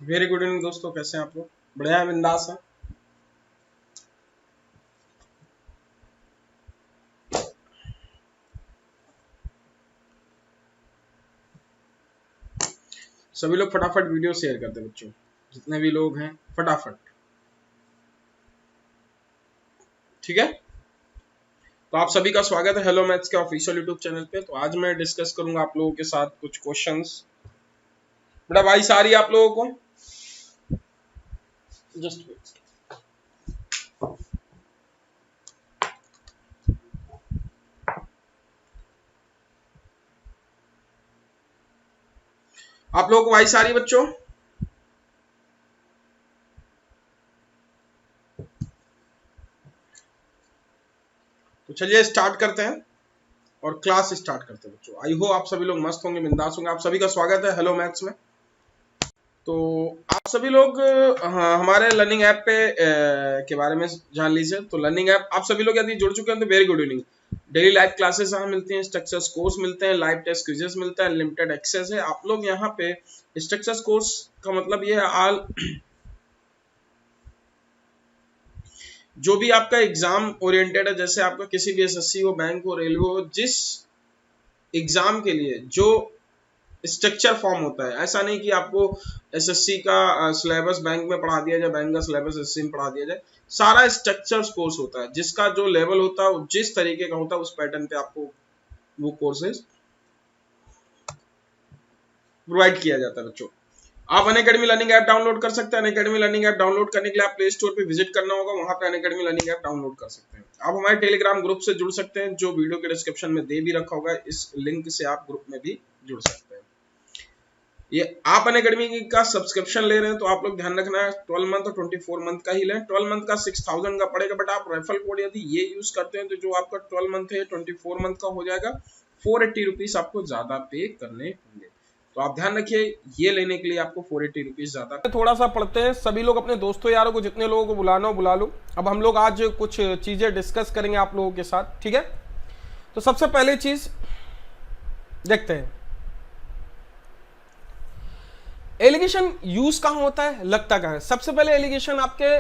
Very good evening दोस्तों, कैसे हैं आप लोग? बढ़िया है, बिंदास है। सभी लोग फटाफट वीडियो शेयर कर दे बच्चों, जितने भी लोग हैं फटाफट। ठीक है, तो आप सभी का स्वागत है हेलो मैथ्स के ऑफिशियल यूट्यूब चैनल पे। तो आज मैं डिस्कस करूंगा आप लोगों के साथ कुछ क्वेश्चंस। बड़ा भाई सारी आप लोगों को जस्ट आप लोगों को वाइस आ रही बच्चों? तो चलिए स्टार्ट करते हैं और क्लास स्टार्ट करते हैं बच्चों। आई होप आप सभी लोग मस्त होंगे, बिंदास होंगे। आप सभी का स्वागत है हेलो मैथ्स में। तो आप सभी लोग हमारे लर्निंग ऐप पे के बारे में जान लीजिए। तो लर्निंग ऐप आप सभी लोग यदि जुड़ चुके हैं तो very good evening. Daily live classes यहाँ मिलती हैं, स्ट्रक्चर्स कोर्स मिलते हैं, लाइव टेस्ट क्विजेस मिलता है, लिमिटेड एक्सेस है। आप लोग यहाँ पे स्ट्रक्चर्स कोर्स का मतलब ये है ऑल जो भी आपका एग्जाम ओरिएंटेड है, जैसे आपका किसी भी एसएससी हो, बैंक हो, रेलवे हो, जिस एग्जाम के लिए जो स्ट्रक्चर फॉर्म होता है, ऐसा नहीं कि आपको एसएससी का सिलेबस बैंक में पढ़ा दिया जाए, बैंक का सिलेबस एसएससी में पढ़ा दिया जाए। सारा स्ट्रक्चर कोर्स होता है, जिसका जो लेवल होता है, जिस तरीके का होता है, उस पैटर्न पे आपको वो कोर्सेज प्रोवाइड किया जाता है बच्चों। आप अनअकैडमी लर्निंग ऐप डाउनलोड कर सकते हैं। अनअकैडमी लर्निंग ऐप डाउनलोड करने के लिए आप प्ले स्टोर पे विजिट करना होगा, वहां पे अनअकैडमी लर्निंग ऐप डाउनलोड कर सकते हैं। आप हमारे टेलीग्राम ग्रुप से जुड़ सकते हैं, जो वीडियो के डिस्क्रिप्शन में दे भी रखा होगा। इस लिंक से आप ग्रुप में भी जुड़ सकते हैं। ये आप अनअकैडमी का सब्सक्रिप्शन ले रहे हैं तो आप लोग ध्यान रखना है 12 मंथ और 24 मंथ का ही लें। 12 मंथ का 6000 का पड़ेगा, बट आप रेफरल कोड यदि ये यूज करते हैं तो जो आपका 12 मंथ है 24 मंथ का हो जाएगा 480 रुपीज आपको ज्यादा पे करने होंगे। तो आप ध्यान रखिए, ये लेने के लिए आपको 480 रुपीज ज्यादा। थोड़ा सा पढ़ते हैं, सभी लोग अपने दोस्तों यारों को, जितने लोगों को बुलाना हो बुला लो। अब हम लोग आज कुछ चीजें डिस्कस करेंगे आप लोगों के साथ, ठीक है। तो सबसे पहले चीज देखते हैं, एलिगेशन यूज कहां होता है, लगता कहां है। सबसे पहले एलिगेशन आपके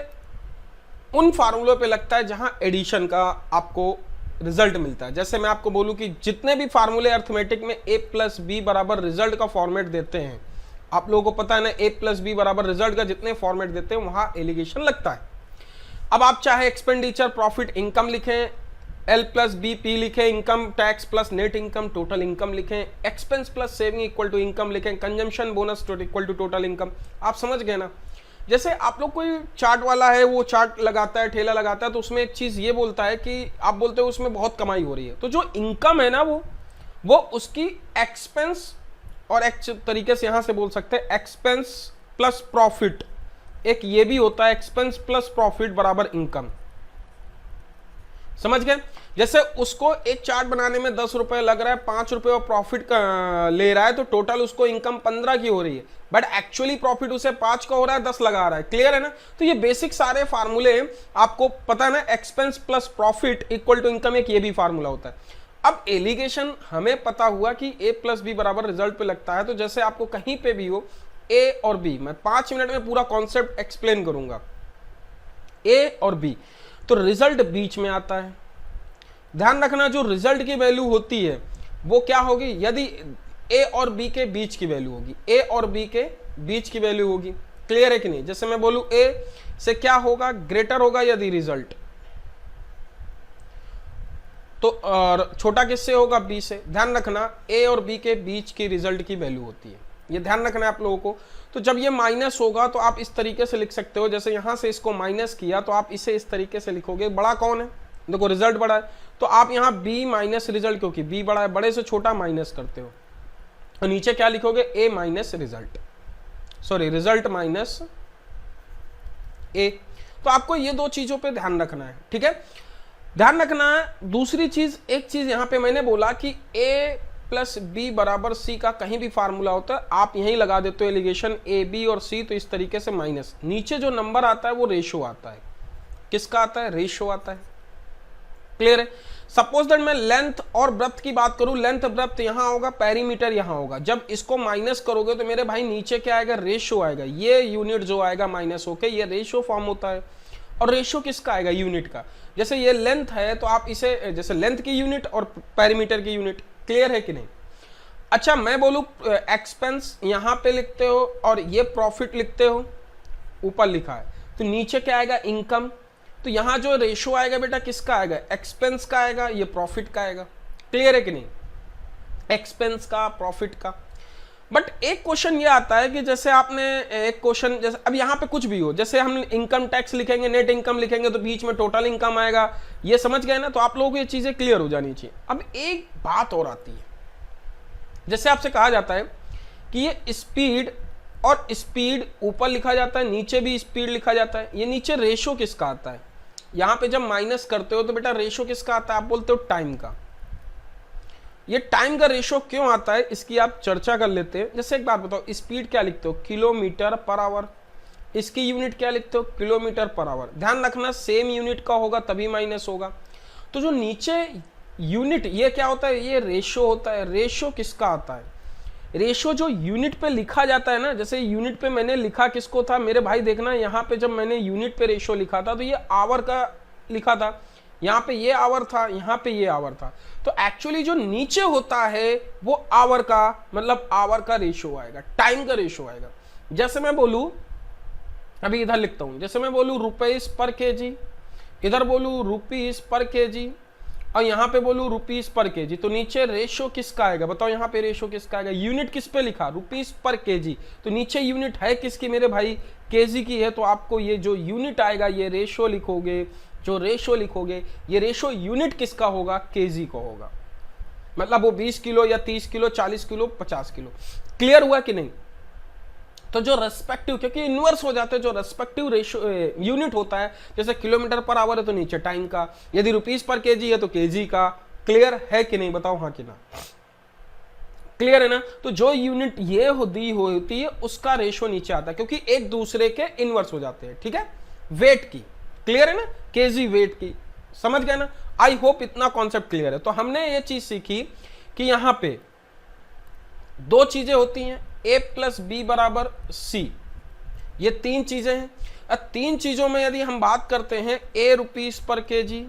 उन फार्मूलों पे लगता है जहां एडिशन का आपको रिजल्ट मिलता है। जैसे मैं आपको बोलूं कि जितने भी फार्मूले अर्थमेटिक में a प्लस बी बराबर रिजल्ट का फॉर्मेट देते हैं, आप लोगों को पता है ना, a प्लस बी बराबर रिजल्ट का जितने फॉर्मेट देते हैं वहां एलिगेशन लगता है। अब आप चाहे एक्सपेंडिचर प्रॉफिट इनकम लिखें, एल प्लस बी पी लिखें, income tax plus net income total income लिखें, expense plus saving equal to income लिखें, consumption bonus equal to total income. आप समझ गए ना। जैसे आप लोग कोई चार्ट वाला है, वो चार्ट लगाता है, ठेला लगाता है, तो उसमें एक चीज ये बोलता है कि आप बोलते हो उसमें बहुत कमाई हो रही है, तो जो इनकम है ना वो उसकी एक्सपेंस, और एक तरीके से यहां से बोल सकते हैं एक्सपेंस प्लस प्रॉफिट। एक ये भी होता है एक्सपेंस प्लस प्रॉफिट बराबर इनकम। समझ गए। जैसे उसको एक चार्ट बनाने में 10 रुपए लग रहा है, 5 रुपए और प्रॉफिट का ले रहा है, तो टोटल उसको इनकम 15 की हो रही है, बट एक्चुअली प्रॉफिट उसे 5 का हो रहा है, 10 लगा रहा है। क्लियर है ना। तो ये बेसिक सारे फार्मूले आपको पता है ना, expense plus profit equal to income, एक ये भी फार्मूला होता है। अब एलिगेशन हमें पता हुआ कि a प्लस बी बराबर रिजल्ट पे लगता है, तो जैसे आपको कहीं पे भी हो a और b, मैं 5 मिनट में पूरा कॉन्सेप्ट एक्सप्लेन करूंगा। a और b, तो रिजल्ट बीच में आता है। ध्यान रखना, जो रिजल्ट की वैल्यू होती है वो क्या होगी, यदि a और b के बीच की वैल्यू होगी, a और b के बीच की वैल्यू होगी। क्लियर है कि नहीं। जैसे मैं बोलूं a से क्या होगा, ग्रेटर होगा यदि रिजल्ट, तो और छोटा किससे होगा, b से। ध्यान रखना, a और b के बीच की रिजल्ट की वैल्यू होती है, ये ध्यान रखना है आप लोगों को। तो जब ये माइनस होगा तो आप इस तरीके से लिख सकते हो, जैसे यहां से इसको माइनस किया तो आप इसे इस तरीके से लिखोगे। बड़ा कौन है, देखो रिजल्ट बड़ा है, तो आप यहां b माइनस रिजल्ट, क्योंकि b बड़ा है, बड़े से छोटा माइनस करते हो, और नीचे क्या लिखोगे, a minus result, sorry result minus a। तो आपको ये दो चीजों पे ध्यान रखना है, ठीक है। ध्यान रखना है दूसरी चीज, एक चीज यहां पे मैंने बोला कि a प्लस बी बराबर सी का कहीं भी फार्मूला होता है, आप यहीं लगा देते हो एलिगेशन a b और c, तो इस तरीके से माइनस, नीचे जो नंबर आता है वो रेशो आता है। किसका आता है, रेशो आता है। क्लियर है। सपोज दैट मैं लेंथ और ब्रेड्थ की बात करूं, लेंथ ब्रेड्थ यहां होगा, पेरीमीटर यहां होगा। जब इसको माइनस करोगे तो मेरे भाई नीचे क्या आएगा, रेशियो आएगा। ये यूनिट जो आएगा माइनस होके ये रेशियो फॉर्म होता है। और रेशियो किसका आएगा, यूनिट का। जैसे ये लेंथ है तो आप इसे जैसे लेंथ की यूनिट और पेरीमीटर की यूनिट, क्लियर है कि नहीं। अच्छा मैं बोलूं एक्सपेंस यहां पे लिखते हो और ये प्रॉफिट लिखते हो, ऊपर लिखा है, तो नीचे क्या आएगा, इनकम। तो यहां जो रेशियो आएगा बेटा किसका आएगा, एक्सपेंस का आएगा, ये प्रॉफिट का आएगा। क्लियर है कि नहीं, एक्सपेंस का, प्रॉफिट का। बट एक क्वेश्चन ये आता है कि जैसे आपने एक क्वेश्चन, जैसे अब यहाँ पे कुछ भी हो, जैसे हम इनकम टैक्स लिखेंगे, नेट इनकम लिखेंगे तो बीच में टोटल इनकम आएगा, ये समझ गए ना। तो आप लोगों को ये चीजें क्लियर हो जानी चाहिए। अब एक बात और आती है, जैसे आपसे कहा जाता है कि ये स्पीड और स्पीड ऊपर लिखा जाता है, नीचे भी स्पीड लिखा जाता है, ये नीचे रेशो किसका आता है। यहां पे जब माइनस करते हो तो बेटा रेशो किसका आता है, आप बोलते हो टाइम का। ये टाइम का रेशो क्यों आता है इसकी आप चर्चा कर लेते हैं। जैसे एक बात बताओ, स्पीड क्या लिखते हो, किलोमीटर पर आवर, इसकी यूनिट क्या लिखते हो, किलोमीटर पर आवर। ध्यान रखना सेम यूनिट का होगा तभी माइनस होगा। तो जो नीचे यूनिट ये क्या होता है, ये रेशो होता है। रेशो किसका आता है, रेशो जो यूनिट पे लिखा जाता है ना। जैसे यूनिट पे मैंने लिखा किसको था मेरे भाई, देखना यहाँ पे जब मैंने यूनिट पे रेशो लिखा था तो ये आवर का लिखा था, यहाँ पे ये आवर था, यहाँ पे ये आवर था। तो एक्चुअली जो नीचे होता है वो आवर का, मतलब आवर का रेशो आएगा, टाइम का रेशो आएगा। जैसे मैं बोलूं, अभी इधर लिखता हूं, जैसे मैं बोलूं रुपीस पर केजी, इधर बोलूं रुपीस पर केजी, और यहाँ पे बोलूं रुपीस पर केजी, तो नीचे रेशो किसका आएगा बताओ, यहाँ पे रेशो किसका आएगा, यूनिट किस पे लिखा, रुपीस पर केजी, तो नीचे यूनिट है किसकी मेरे भाई, केजी की है। तो आपको ये जो यूनिट आएगा ये रेशो लिखोगे, जो रेशो लिखोगे ये रेशो यूनिट किसका होगा, केजी को होगा। मतलब वो 20 किलो या 30 किलो, 40 किलो, 50 किलो। क्लियर हुआ कि नहीं। तो जो रेस्पेक्टिव, क्योंकि इनवर्स हो जाते हैं, जो रेस्पेक्टिव रेशो यूनिट होता है, जैसे किलोमीटर पर आवर है तो नीचे टाइम का, यदि रुपीस पर केजी है तो केजी का। क्लियर है कि नहीं, बताओ हाँ कि ना। क्लियर है ना। तो जो यूनिट ये होती है उसका रेशो नीचे आता है, क्योंकि एक दूसरे के इनवर्स हो जाते हैं। ठीक है, वेट की, क्लियर है ना, केजी वेट की, समझ गए ना। आई होप इतना कॉन्सेप्ट क्लियर है। तो हमने ये चीज सीखी कि यहां पे दो चीजें होती हैं, a प्लस बी बराबर सी, ये तीन चीजें हैं। अब तीन चीजों में यदि हम बात करते हैं, a rupees per kg,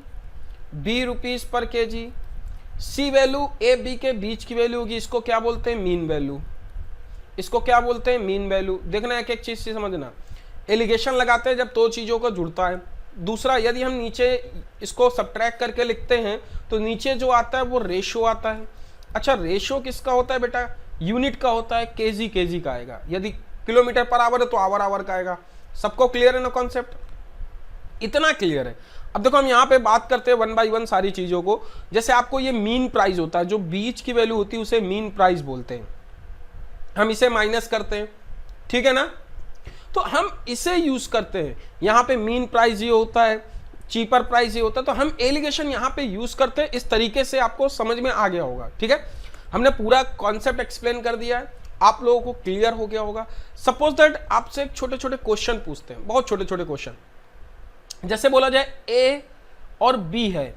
b rupees per kg, C value a b के बीच की वैल्यू होगी, इसको क्या बोलते हैं, मीन वैल्यू। इसको क्या बोलते हैं, मीन वैल्यू। देखना एक एक चीज से समझना। एलिगेशन लगाते हैं जब दो चीजों को जुड़ता है। दूसरा, यदि हम नीचे इसको सब्ट्रैक्ट करके लिखते हैं तो नीचे जो आता है वो रेशो आता है। अच्छा, रेशो किसका होता है बेटा, यूनिट का होता है, केजी केजी का आएगा। यदि किलोमीटर पर आवर है तो आवर आवर का आएगा। सबको क्लियर है ना कॉन्सेप्ट, इतना क्लियर है। अब देखो हम यहाँ पे बात करते हैं 1 बाय 1 सारी चीजों को। जैसे आपको ये मीन प्राइस होता है, जो बीच की वैल्यू होती है उसे मीन प्राइस बोलते हैं। हम इसे माइनस करते हैं, ठीक है ना। तो हम इसे यूज करते हैं, यहाँ पे मीन प्राइस ये होता है, चीपर प्राइस ये होता है। तो हम एलिगेशन यहाँ पे यूज करते हैं। इस तरीके से आपको समझ में आ गया होगा। ठीक है, हमने पूरा कॉन्सेप्ट एक्सप्लेन कर दिया है, आप लोगों को क्लियर हो गया होगा। सपोज दैट आपसे एक छोटे छोटे क्वेश्चन पूछते हैं, बहुत छोटे छोटे क्वेश्चन। जैसे बोला जाए ए और बी है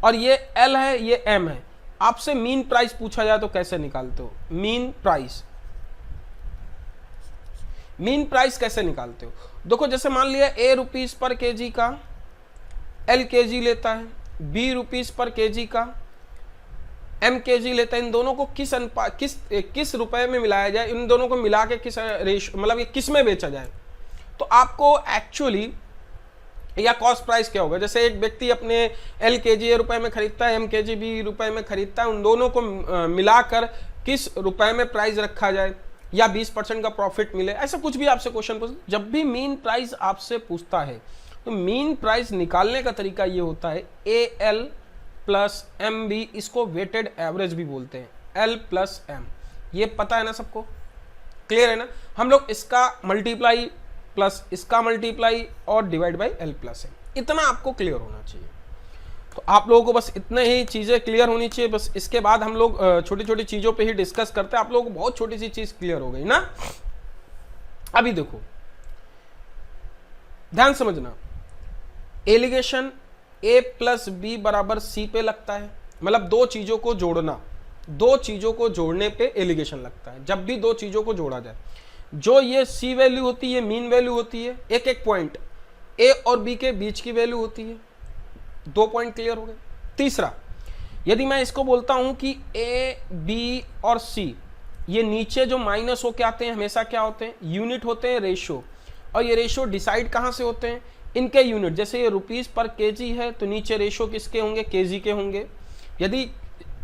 और ये एल है, ये एम है, आपसे मीन प्राइस पूछा जाए तो कैसे निकालते हो, मीन प्राइस। मीन प्राइस कैसे निकालते हो, देखो जैसे मान लिया ए रुपीस पर केजी का, एल केजी लेता है, बी रुपीस पर केजी का, एम केजी लेता है। इन दोनों को किस रुपए में मिलाया जाए, इन दोनों को मिला के किस रेशो, मतलब ये किस में बेचा जाए। तो आपको एक्चुअली या कॉस्ट प्राइस क्या होगा, जैसे एक व्यक्ति अपने एल केजी ए रुपए में खरीदता है, एम केजी बी रुपए में खरीदता है, उन दोनों को मिलाकर किस रुपए में प्राइस रखा जाए या 20% का प्रॉफिट मिले, ऐसा कुछ भी आपसे क्वेश्चन पूछ। जब भी मीन प्राइस आपसे पूछता है तो मीन प्राइस निकालने का तरीका ये होता है, A L plus M B, इसको वेटेड एवरेज भी बोलते हैं, एल प्लस एम, ये पता है ना सबको, क्लियर है ना। हम लोग इसका मल्टीप्लाई प्लस इसका मल्टीप्लाई और divide by L plus M, इतना आपको क्लियर होना चाहिए। तो आप लोगों को बस इतने ही चीजें क्लियर होनी चाहिए। बस इसके बाद हम लोग छोटी छोटी चीजों पे ही डिस्कस करते हैं। आप लोगों को बहुत छोटी सी चीज क्लियर हो गई ना। अभी देखो ध्यान समझना, एलिगेशन ए प्लस बी बराबर सी पे लगता है, मतलब दो चीजों को जोड़ना, दो चीजों को जोड़ने पे एलिगेशन लगता है। जब भी दो चीजों को जोड़ा जाए, जो ये सी वैल्यू होती है, मीन वैल्यू होती है, एक एक पॉइंट ए और बी के बीच की वैल्यू होती है। 2 पॉइंट क्लियर हो गए। तीसरा, यदि मैं इसको बोलता हूं कि ए बी और सी, ये नीचे जो माइनस होके आते हैं हमेशा क्या होते हैं, यूनिट होते हैं, रेशो। और ये रेशो डिसाइड कहां से होते हैं, इनके यूनिट। जैसे ये रुपीस पर केजी है तो नीचे रेशो किसके होंगे, केजी के होंगे। यदि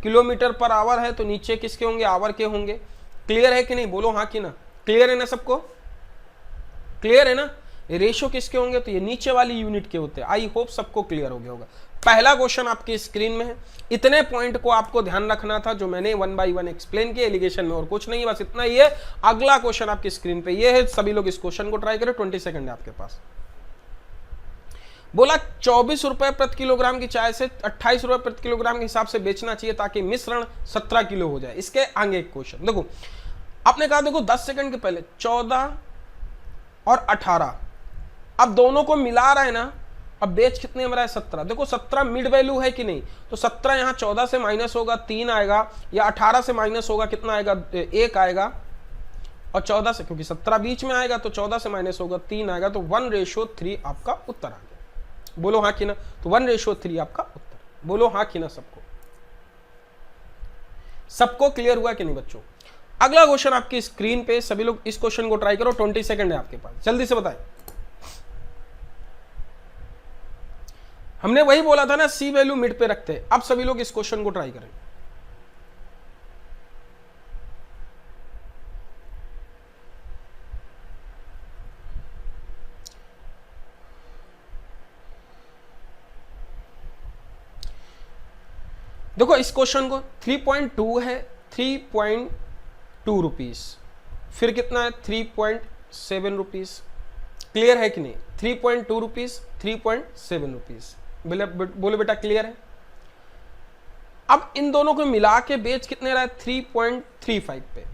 किलोमीटर पर आवर है तो नीचे किसके होंगे, आवर के होंगे। क्लियर है कि नहीं, बोलो हाँ कि ना। क्लियर है ना सबको, क्लियर है ना। रेशो किसके होंगे, तो ये नीचे वाली यूनिट के होते हैं। आई होप सबको क्लियर हो गया होगा। पहला क्वेश्चन आपकी स्क्रीन में है। इतने पॉइंट को आपको ध्यान रखना था जो मैंने 1 बाय 1 एक्सप्लेन किया एलिगेशन में, और कुछ नहीं, बस इतना ही है। अगला क्वेश्चन आपकी स्क्रीन पे ये है, सभी लोग इस क्वेश्चन को ट्राई करें। 20 सेकंड है आपके पास। बोला 24 रुपए प्रति किलोग्राम की चाय से 28 रुपए प्रति किलोग्राम के हिसाब से बेचना चाहिए ताकि मिश्रण 17 किलो हो जाए। इसके आगे एक क्वेश्चन देखो, आपने कहा देखो 10 सेकंड के पहले 14 और 18, अब दोनों को मिला रहा है ना, अब बेच कितने में रहा है, 17। देखो 17 मिड वैल्यू है कि नहीं, तो 17 यहां 14 से माइनस होगा 3 आएगा, या 18 से माइनस होगा कितना आएगा, 1 आएगा, और 14 से, क्योंकि 17 बीच में आएगा तो 14 से माइनस होगा 3 आएगा, तो 1:3 आपका उत्तर आ गया। बोलो हाँ कि ना, तो 1:3 आपका उत्तर। बोलो हाँ कि ना सबको, सबको क्लियर हुआ कि नहीं बच्चों। अगला क्वेश्चन आपकी स्क्रीन पे, सभी लोग इस क्वेश्चन को ट्राई करो। 20 सेकंड है आपके पास, जल्दी से बताएं। हमने वही बोला था ना, सी वैल्यू मिड पे रखते हैं। अब सभी लोग इस क्वेश्चन को ट्राई करें। देखो इस क्वेश्चन को 3.2 है, 3.2 रुपीज, फिर कितना है 3.7 रुपीज। क्लियर है कि नहीं, 3.2 रुपीज, 3.7 रुपीज। बोले बेटा क्लियर है। अब इन दोनों को मिला के बेच कितने रहा है, 3.35 पे।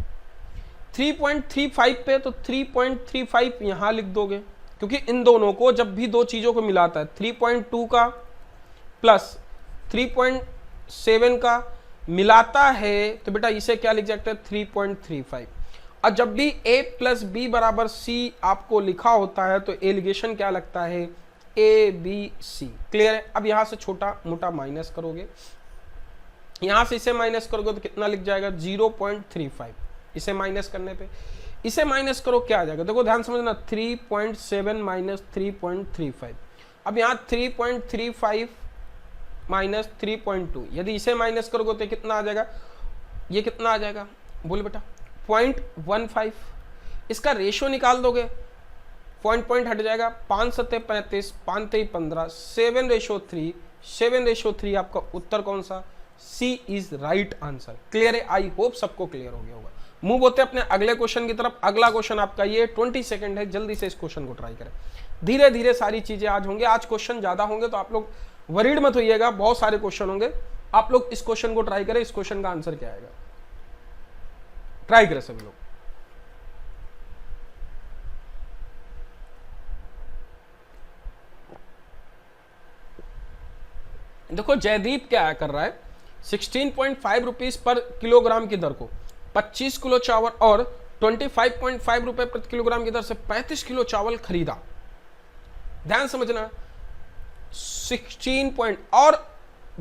3.35 पे तो 3.35 यहां लिख दोगे, क्योंकि इन दोनों को जब भी दो चीजों को मिलाता है, 3.2 का प्लस 3.7 का मिलाता है, तो बेटा इसे क्या लिख सकते हैं, 3.35। और जब भी a प्लस बी बराबर सी आपको लिखा होता है तो एलिगेशन क्या लगता है, ए बी सी। क्लियर है। अब यहां से छोटा मोटा माइनस करोगे, यहां से इसे माइनस करोगे तो कितना लिख जाएगा, 0.35। इसे माइनस करने पे, इसे माइनस करो क्या आ जाएगा, देखो ध्यान समझना, 3.7 माइनस 3.35। अब यहां 3.35 माइनस 3.2, यदि इसे माइनस करोगे तो कितना आ जाएगा, ये कितना आ जाएगा, बोले बेटा 0.15। इसका रेशियो निकाल दोगे, पॉइंट हट जाएगा, 5 7 35, 5 3 15, 7:3, 7:3 आपका उत्तर कौन सा, सी इज राइट आंसर। क्लियर है। आई होप सबको क्लियर हो गया होगा। मूव होते अपने अगले क्वेश्चन की तरफ। अगला क्वेश्चन आपका ये 20 सेकंड है, जल्दी से इस क्वेश्चन को ट्राई करें। धीरे धीरे सारी चीजें आज होंगे, आज क्वेश्चन ज्यादा होंगे तो आप लोग वरीड मत होइएगा, बहुत सारे क्वेश्चन होंगे। आप लोग इस क्वेश्चन को ट्राई करें, इस क्वेश्चन का आंसर क्या आएगा, ट्राई करें सभी लोग। देखो जयदीप क्या कर रहा है, 16.5 रुपीज पर किलोग्राम की दर को 25 किलो चावल और 25.5 रुपए प्रति किलोग्राम की दर से 35 किलो चावल खरीदा। ध्यान समझना, 16 पॉइंट और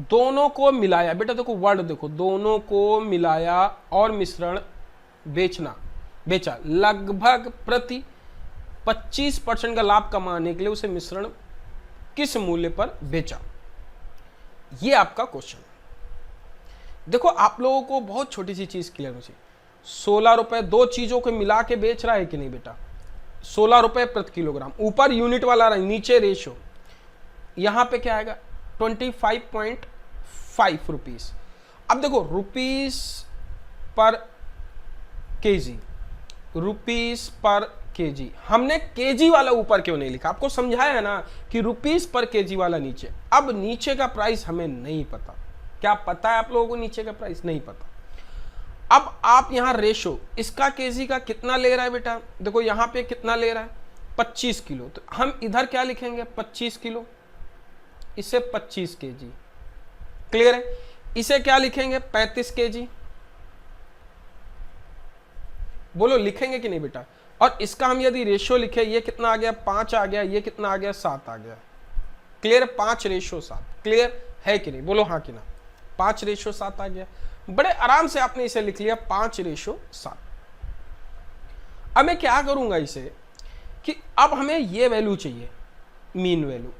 दोनों को मिलाया। बेटा देखो वर्ड देखो, दोनों को मिलाया और मिश्रण बेचा। लगभग प्रति 25% का लाभ कमाने के लिए उसे मिश्रण किस मूल्य पर बेचा, ये आपका क्वेश्चन है। देखो आप लोगों को बहुत छोटी सी चीज क्लियर हो चाहिए, 16 रुपए दो चीजों को मिला के बेच रहा है कि नहीं बेटा, 16 रुपए प्रति किलोग्राम। ऊपर यूनिट वाला रहा, नीचे रेशो, यहां पे क्या आएगा 25.5 रुपीज। अब देखो rupees per KG, rupees per KG, हमने केजी वाला ऊपर क्यों नहीं लिखा, आपको समझाया है ना कि रुपीस पर केजी वाला नीचे। अब नीचे का प्राइस हमें नहीं पता, क्या पता है आप लोगों को नीचे का प्राइस नहीं पता। अब आप यहां रेशो, इसका केजी का कितना ले रहा है बेटा, देखो यहां पे कितना ले रहा है 25 किलो, तो हम इधर क्या लिखेंगे 25 किलो। इसे 25 kg। क्लियर है? इसे क्या लिखेंगे? 35 kg। बोलो लिखेंगे कि नहीं बेटा? और इसका हम यदि रेशियो लिखे, ये कितना आ गया? 5 आ गया। ये कितना आ गया? 7 आ गया। क्लियर? 5:7। क्लियर है कि नहीं? बोलो हाँ कि ना। 5:7 आ गया। बड़े आराम से आपने इसे लिख लिया 5:7। अब मैं क्या करूंगा इसे कि अब हमें ये वैल्यू चाहिए, मीन वैल्यू।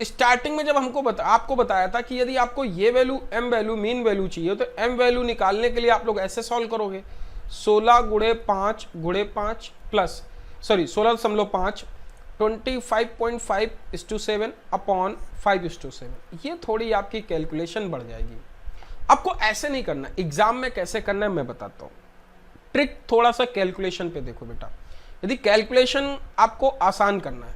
स्टार्टिंग में जब आपको बताया था कि यदि आपको ये value M value mean value चाहिए तो एम वैल्यू निकालने के लिए आप लोग ऐसे सॉल्व करोगे, 16 × 5 प्लस 16.5 25.5:7 अपॉन 5:7। ये थोड़ी आपकी कैलकुलेशन बढ़ जाएगी। आपको ऐसे नहीं करना, एग्जाम में कैसे करना है मैं बताता हूं। ट्रिक थोड़ा सा कैलकुलेशन पे देखो बेटा। यदि कैलकुलेशन आपको आसान करना है,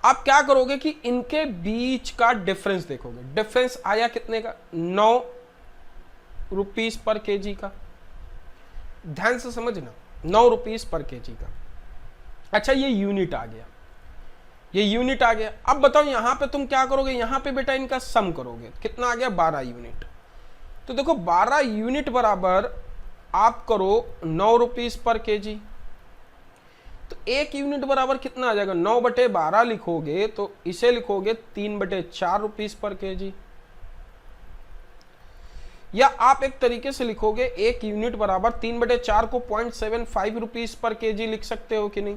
आप क्या करोगे कि इनके बीच का डिफरेंस देखोगे। डिफरेंस आया कितने का? 9 रुपीस पर केजी का। ध्यान से समझना, 9 रुपीस पर केजी का। अच्छा, ये यूनिट आ गया, ये यूनिट आ गया। अब बताओ यहां पे तुम क्या करोगे? यहां पे बेटा इनका सम करोगे। कितना आ गया? 12 यूनिट। तो देखो 12 यूनिट बराबर आप करो 9 रुपीस पर केजी। तो 1 यूनिट बराबर कितना आ जाएगा? 9/12 लिखोगे तो इसे लिखोगे 3/4 रुपीस पर केजी। या आप एक तरीके से लिखोगे 1 यूनिट बराबर 3/4 को 0.75 रुपीस पर केजी लिख सकते हो कि नहीं?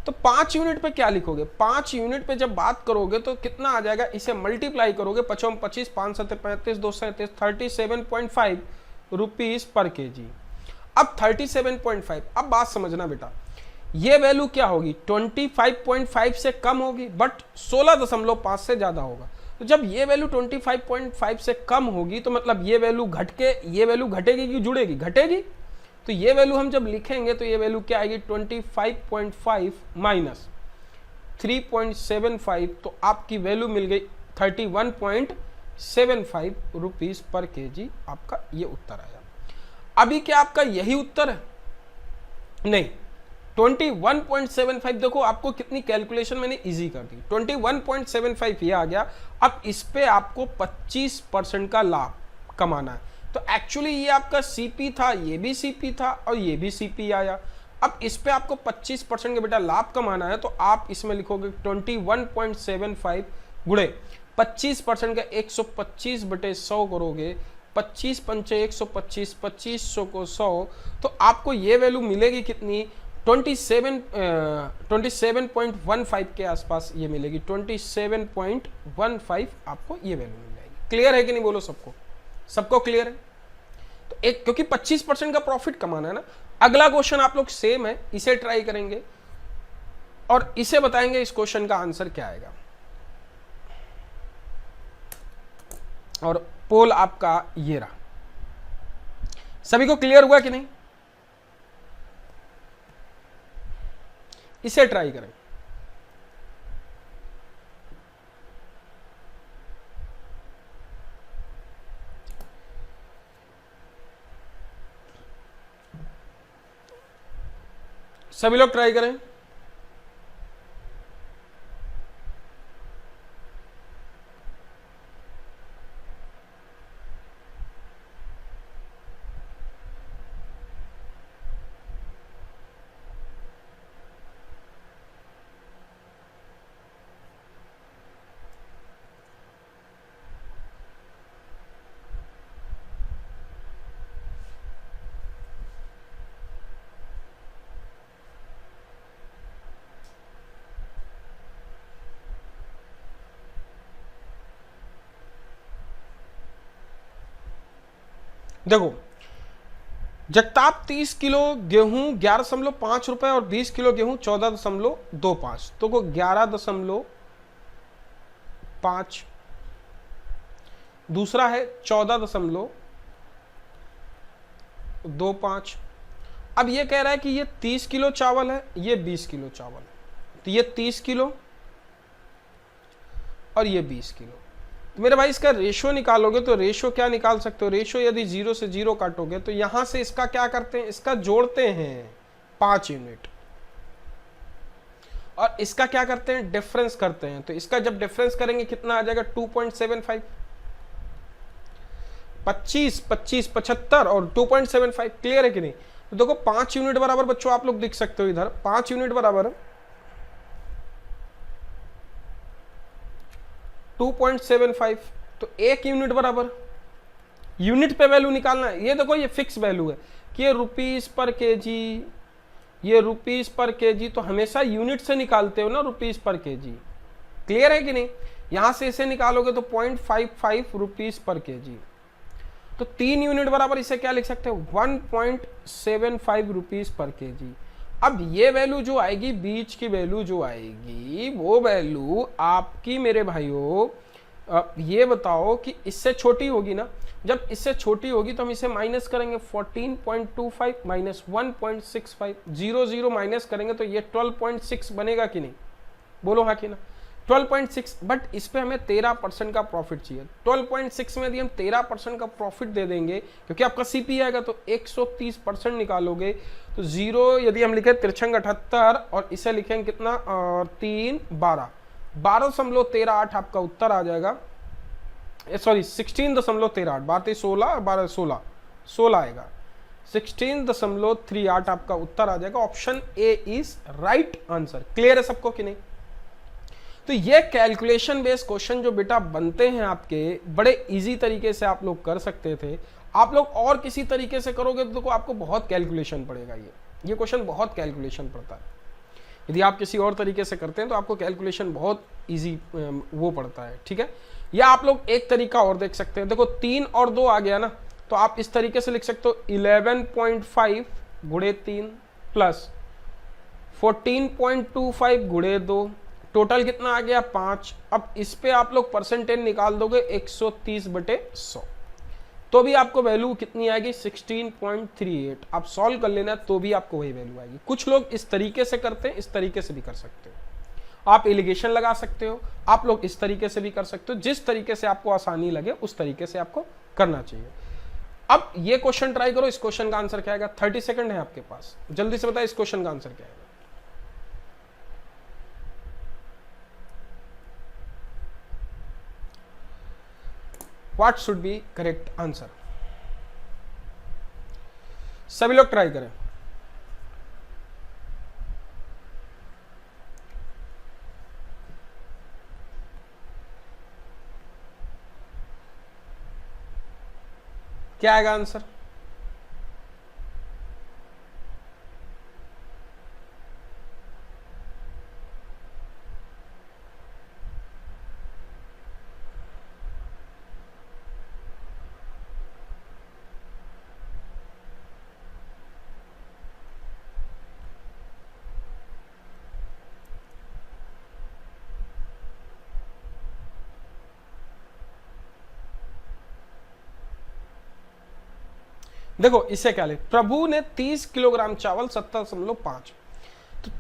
तो 5 यूनिट पे क्या लिखोगे? 5 यूनिट पे जब बात करोगे तो कितना आ जाएगा? इसे मल्टीप्लाई करोगे, 5 25, 5 7 35, 2 37, 37.5 रुपीस पर केजी। अब 37.5। अब बात समझना बेटा, ये वैल्यू क्या होगी? 25.5 से कम होगी, बट 16.5 से ज्यादा होगा। तो जब ये वैल्यू 25.5 से कम होगी तो मतलब ये वैल्यू घट के ये वैल्यू घटेगी कि जुड़ेगी? घटेगी। तो ये वैल्यू हम जब लिखेंगे तो ये वैल्यू क्या आएगी? 25.5 माइनस 3.75, तो आपकी वैल्यू मिल गई 31.75 रुपीस पर केजी। आपका ये उत्तर आया। अभी क्या आपका यही उत्तर है? नहीं, 21.75। देखो आपको कितनी कैलकुलेशन मैंने इजी कर दी। 21.75 ये आ गया। अब इस पे आपको 25% का लाभ कमाना है। तो एक्चुअली ये आपका सीपी था, ये भी सीपी था और ये भी सीपी आया। अब इस पे आपको 25% का बेटा लाभ कमाना है, तो आप इसमें लिखोगे 21.75 गुणे 25% का 125/100 करोगे, 25 पंचे 125, 2500 को 100, तो आपको ये वैल्यू मिलेगी कितनी? 27.15 के आसपास ये मिलेगी। 27.15 आपको ये वैल्यू मिल जाएगी। क्लियर है कि नहीं? बोलो सबको, सबको क्लियर है? तो एक, क्योंकि 25% का प्रॉफिट कमाना है ना। अगला क्वेश्चन आप लोग सेम है, इसे ट्राई करेंगे और इसे बताएंगे इस क्वेश्चन का आंसर क्या आएगा। और पोल आपका ये रहा। सभी को क्लियर हुआ कि नहीं? इसे ट्राई करें। सभी लोग ट्राई करें। देखो, जगताप 30 किलो गेहूं 11.5 रुपए और 20 किलो गेहूं 14.25, तो को 11.5। दूसरा है 14.25। अब ये कह रहा है कि ये 30 किलो चावल है, ये 20 किलो चावल है, तो ये 30 किलो और ये 20 किलो। तो मेरे भाई इसका रेशो निकालोगे तो रेशो क्या निकाल सकते हो? रेशो यदि 0 से 0 काटोगे तो यहां से इसका क्या करते हैं? इसका जोड़ते हैं 5 यूनिट, और इसका क्या करते हैं, डिफरेंस करते हैं। तो इसका जब डिफरेंस करेंगे कितना आ जाएगा 2.75, 25, 25, 75 और 2.75। क्लियर है कि नहीं? तो देखो 5 यूनिट बराबर बच्चों आप लोग लिख सकते हो इधर 5 यूनिट बराबर 2.75। तो 1 यूनिट बराबर, यूनिट पे वैल्यू निकालना है। ये देखो ये फिक्स वैल्यू है कि ये रुपीस पर केजी, ये रुपीस पर केजी, तो हमेशा यूनिट से निकालते हो ना रुपीस पर केजी। क्लियर है कि नहीं? यहां से इसे निकालोगे तो 0.55 रुपीस पर केजी। तो 3 यूनिट बराबर इसे क्या लिख सकते हो 1.75 रुपीस पर केजी। अब ये वैल्यू जो आएगी, बीच की वैल्यू जो आएगी, वो वैल्यू आपकी मेरे भाइयों ये बताओ कि इससे छोटी होगी ना। जब इससे छोटी होगी तो हम इसे माइनस करेंगे 14.25 माइनस 1.65, 0 0 माइनस करेंगे तो ये 12.6 बनेगा कि नहीं? बोलो हाँ कि ना? 12.6। बट इस पे हमें 13% का प्रॉफिट चाहिए। 12.6 में यदि हम 13% का प्रॉफिट दे देंगे, क्योंकि आपका सीपी आएगा, तो 130% निकालोगे तो 0 यदि हम लिखे 378 और इसे लिखेंगे कितना 3 12 12.138 आपका उत्तर आ जाएगा। सॉरी 16.138, 12 16 12 16 16 आएगा। 16.38 आपका उत्तर आ जाएगा। Option A is right answer. Clear है सबको कि नहीं? तो ये कैलकुलेशन बेस्ड क्वेश्चन जो बेटा बनते हैं आपके, बड़े इजी तरीके से आप लोग कर सकते थे। आप लोग और किसी तरीके से करोगे तो देखो आपको बहुत कैलकुलेशन पड़ेगा। ये क्वेश्चन बहुत कैलकुलेशन पड़ता है। यदि आप किसी और तरीके से करते हैं तो आपको कैलकुलेशन बहुत इजी वो पड़ता है। ठीक है? या आप लोग एक तरीका और देख सकते हैं। देखो 3 और 2 आ गया ना, तो आप इस तरीके से लिख सकते हो 11.5 गुणे 3 प्लस 14.25 गुणे 2, टोटल कितना आ गया 5। अब इस पे आप लोग परसेंटेज निकाल दोगे 130/100, तो भी आपको वैल्यू कितनी आएगी 16.38। आप सॉल्व कर लेना तो भी आपको वही वैल्यू आएगी। कुछ लोग इस तरीके से करते हैं, इस तरीके से भी कर सकते हो। आप एलिगेशन लगा सकते हो, आप लोग इस तरीके से भी कर सकते हो। जिस तरीके से आपको आसानी लगे उस तरीके से आपको करना चाहिए। अब ये क्वेश्चन ट्राई करो। इस क्वेश्चन का आंसर क्या आएगा? 30 सेकंड है आपके पास, जल्दी से बताओ इस क्वेश्चन का आंसर क्या आएगा। What should be correct answer? सभी लोग ट्राई करें। क्या आएगा आंसर? देखो इसे क्या ले, प्रभु ने 30 किलोग्राम चावल 70.5, तो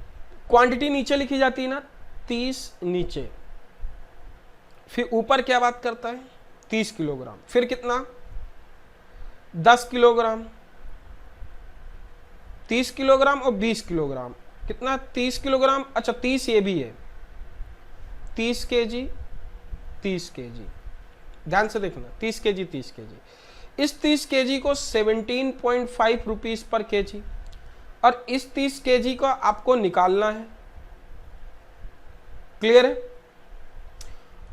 क्वांटिटी नीचे लिखी जाती है ना 30 नीचे, फिर ऊपर क्या बात करता है 30 किलोग्राम, फिर कितना 10 किलोग्राम, 30 किलोग्राम और 20 किलोग्राम, कितना 30 किलोग्राम। अच्छा 30 ये भी है 30 केजी 30 केजी, ध्यान से देखना 30 केजी 30 केजी। इस 30 केजी को 17.5 रुपीज पर केजी, और इस 30 केजी को आपको निकालना है। क्लियर है?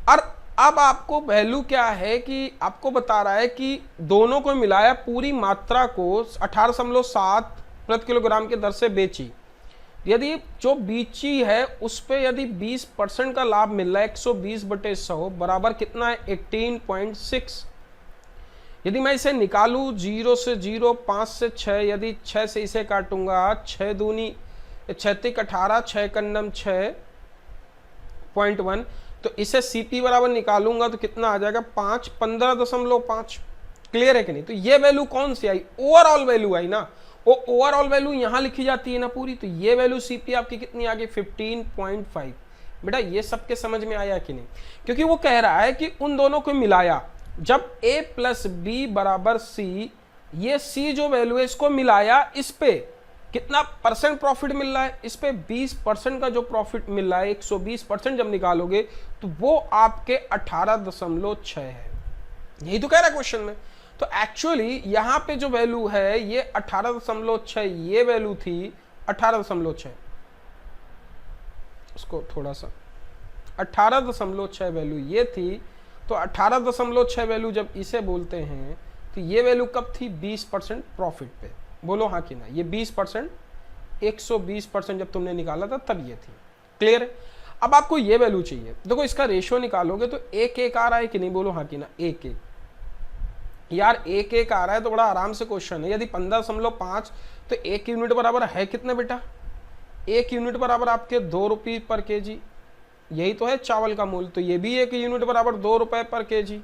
और अब आपको वैल्यू क्या है कि आपको बता रहा है कि दोनों को मिलाया पूरी मात्रा को 18.7 प्रति किलोग्राम की दर से बेची। यदि जो बीची है उस पे यदि 20% का लाभ मिल रहा है 120/100 बराबर कितना है 18.6। यदि मैं इसे निकालूं 0 से 0, 5 से 6, यदि 6 से इसे काटूंगा 6 दूनी 6 18, 6 कन्नम 6.1, तो इसे सीपी बराबर निकालूंगा तो कितना आ जाएगा 5 15.5। क्लियर है कि नहीं? तो ये वैल्यू कौन सी आई? ओवरऑल वैल्यू आई ना। वो ओवरऑल वैल्यू यहां लिखी जाती है ना पूरी, तो ये वैल्यू सीपी आपकी कितनी आ गई 15.5। बेटा ये सबके समझ में आया कि नहीं? क्योंकि वो कह रहा है कि उन दोनों को मिलाया, जब a प्लस बी बराबर सी, ये c जो वैल्यू है इसको मिलाया इस पे, कितना परसेंट प्रॉफिट मिल रहा है, इस पे 20% का जो प्रॉफिट मिल रहा है, 120% जब निकालोगे तो वो आपके 18.6 है। यही तो कह रहा है क्वेश्चन में। तो एक्चुअली यहां पे जो वैल्यू है ये 18.6, ये वैल्यू थी 18.6, उसको थोड़ा सा 18.6 वैल्यू ये थी। तो 18.6 वैल्यू जब इसे बोलते हैं तो ये वैल्यू कब थी, 20% प्रॉफिट पे। बोलो हाँ कि ना, ये 20%, 120% जब तुमने निकाला था तब ये थी। क्लियर है? अब आपको ये वैल्यू चाहिए, देखो इसका रेशियो निकालोगे तो 1:1 आ रहा है कि नहीं, बोलो हाँ कि ना, 1:1। यार 1:1 आ रहा है तो बड़ा आराम से क्वेश्चन है। यदि 15.5 तो 1 यूनिट बराबर है कितना बेटा, 1 यूनिट बराबर आपके 2 रुपये पर केजी, यही तो है चावल का मूल्य। तो ये भी 1 यूनिट बराबर 2 रुपए पर केजी।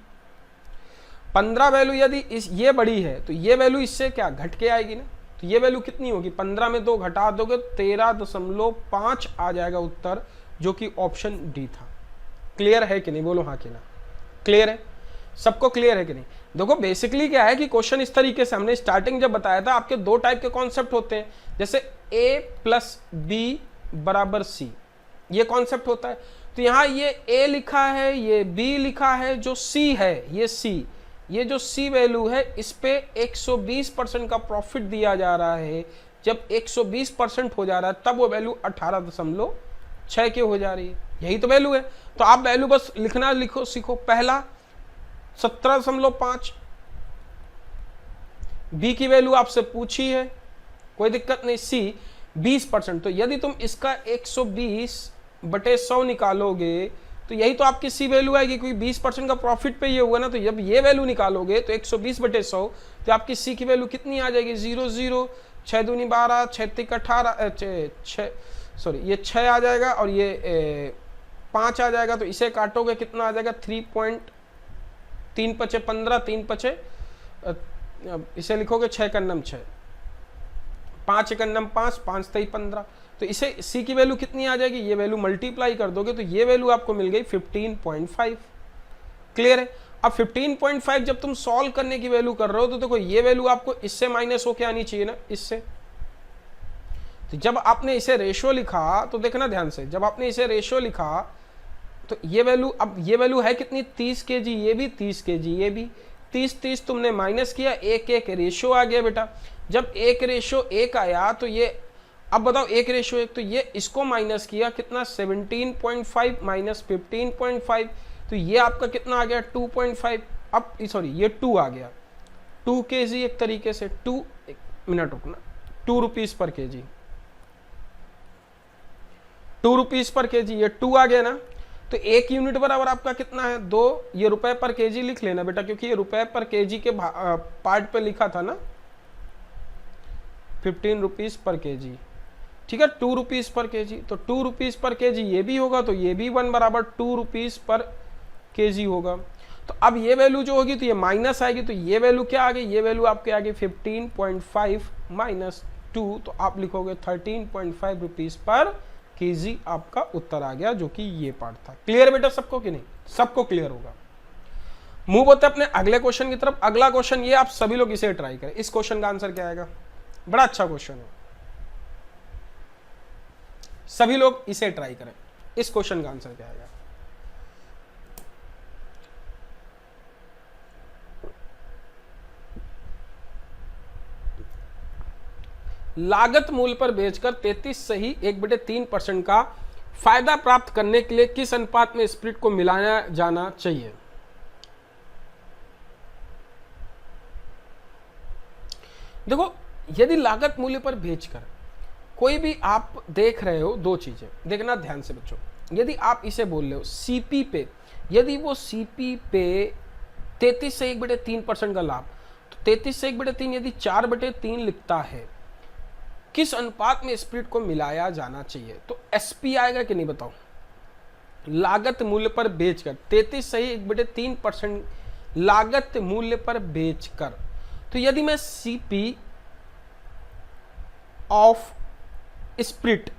15 वैल्यू यदि इस ये बड़ी है तो ये वैल्यू इससे क्या घट के आएगी ना, तो ये वैल्यू कितनी होगी, 15 में 2 घटा दोगे 13.5 आ जाएगा उत्तर, जो कि ऑप्शन डी था। क्लियर है कि नहीं, बोलो हाँ कि ना। क्लियर है, सबको क्लियर है कि नहीं। देखो बेसिकली क्या है कि क्वेश्चन इस तरीके से, हमने स्टार्टिंग जब बताया था आपके 2 टाइप के कॉन्सेप्ट होते हैं, जैसे a + b = c, ये कॉन्सेप्ट होता है। तो यहां ये a लिखा है, ये b लिखा है, जो c है ये c, ये जो c वैल्यू है इस पे 120% का प्रॉफिट दिया जा रहा है। जब 120% हो जा रहा है तब वो वैल्यू 18.6 की हो जा रही है, यही तो वैल्यू है। तो आप वैल्यू बस लिखना लिखो सीखो। पहला 17.5, बी की वैल्यू आपसे पूछी है, कोई दिक्कत नहीं। सी 20%, तो यदि तुम इसका 120/100 निकालोगे तो यही तो आपकी सी वैल्यू आएगी, क्योंकि 20% का प्रॉफिट पे ये हुआ ना। तो जब ये वैल्यू निकालोगे तो 120/100 तो आपकी सी की वैल्यू कितनी आ जाएगी, 0 0, 6 दूनी 12, 6 3 18, सॉरी ये 6 आ जाएगा और ये 5 आ जाएगा। तो इसे काटोगे कितना आ जाएगा, 3.3 × 15, 3 × 5, इसे लिखोगे 6 × 9 6, 5 × 9 5, 5 3 15। तो इसे c की वैल्यू कितनी आ जाएगी, ये वैल्यू मल्टीप्लाई कर दोगे तो ये वैल्यू आपको मिल गई 15.5। क्लियर है? अब 15.5 जब तुम सॉल्व करने की वैल्यू कर रहे हो तो देखो ये वैल्यू आपको इससे माइनस होके आनी चाहिए ना, इससे। तो जब आपने इसे रेशियो लिखा तो देखना ध्यान से, जब आपने इसे रेशियो लिखा तो ये वैल्यू, अब ये वैल्यू है कितनी, 30 केजी, ये भी 30 केजी, ये भी 30 तुमने माइनस किया, 1:1 रेशियो आ गया बेटा। जब 1:1 आया तो ये, अब बताओ 1:1, तो ये इसको माइनस किया कितना, 17.5 - 15.5, तो ये आपका कितना आ गया, 2.5। अब सॉरी ये 2 आ गया, 2 केजी एक तरीके से, 2 एक मिनट रुकना, 2 rupees per KG, 2 rupees per KG, ये 2 आ गया ना। तो 1 यूनिट बराबर आपका कितना है, 2। ये रुपए पर केजी लिख लेना बेटा, क्योंकि ये रुपए पर केजी के पार्ट पे लिखा था ना, 15 रुपीज पर केजी। ठीक है, 2 रुपीज पर केजी, तो 2 रुपीज पर केजी ये भी होगा, तो ये भी 1 बराबर 2 रुपीज पर केजी होगा। तो अब ये वैल्यू जो होगी तो ये माइनस आएगी, तो ये वैल्यू क्या आ गई, ये वैल्यू आपके आ गई 15.5 - 2, तो आप लिखोगे 13.5 रुपीज पर केजी, आपका उत्तर आ गया, जो कि ये पार्ट था। क्लियर बेटा सबको कि नहीं, सबको क्लियर होगा। मूव होते अपने अगले क्वेश्चन की तरफ। अगला क्वेश्चन ये, आप सभी लोग इसे ट्राई करें। इस क्वेश्चन का आंसर क्या आएगा, बड़ा अच्छा क्वेश्चन है, सभी लोग इसे ट्राई करें। इस क्वेश्चन का आंसर क्या आएगा, लागत मूल्य पर बेचकर 33 सही 1/3% का फायदा प्राप्त करने के लिए किस अनुपात में स्प्लिट को मिलाया जाना चाहिए। देखो यदि लागत मूल्य पर बेचकर कोई भी आप देख रहे हो, 2 चीजें देखना ध्यान से बच्चों। यदि आप इसे बोल रहे हो सीपी पे, यदि वो सीपी पे 33 से 1/3% का लाभ, तो 33 से 1/3 यदि 4/3 लिखता है, किस अनुपात में स्प्लिट को मिलाया जाना चाहिए, तो एसपी आएगा कि नहीं बताओ। लागत मूल्य पर बेचकर 33 सही 1/3% लागत मूल्य पर बेचकर, तो यदि मैं सीपी ऑफ स्प्लिट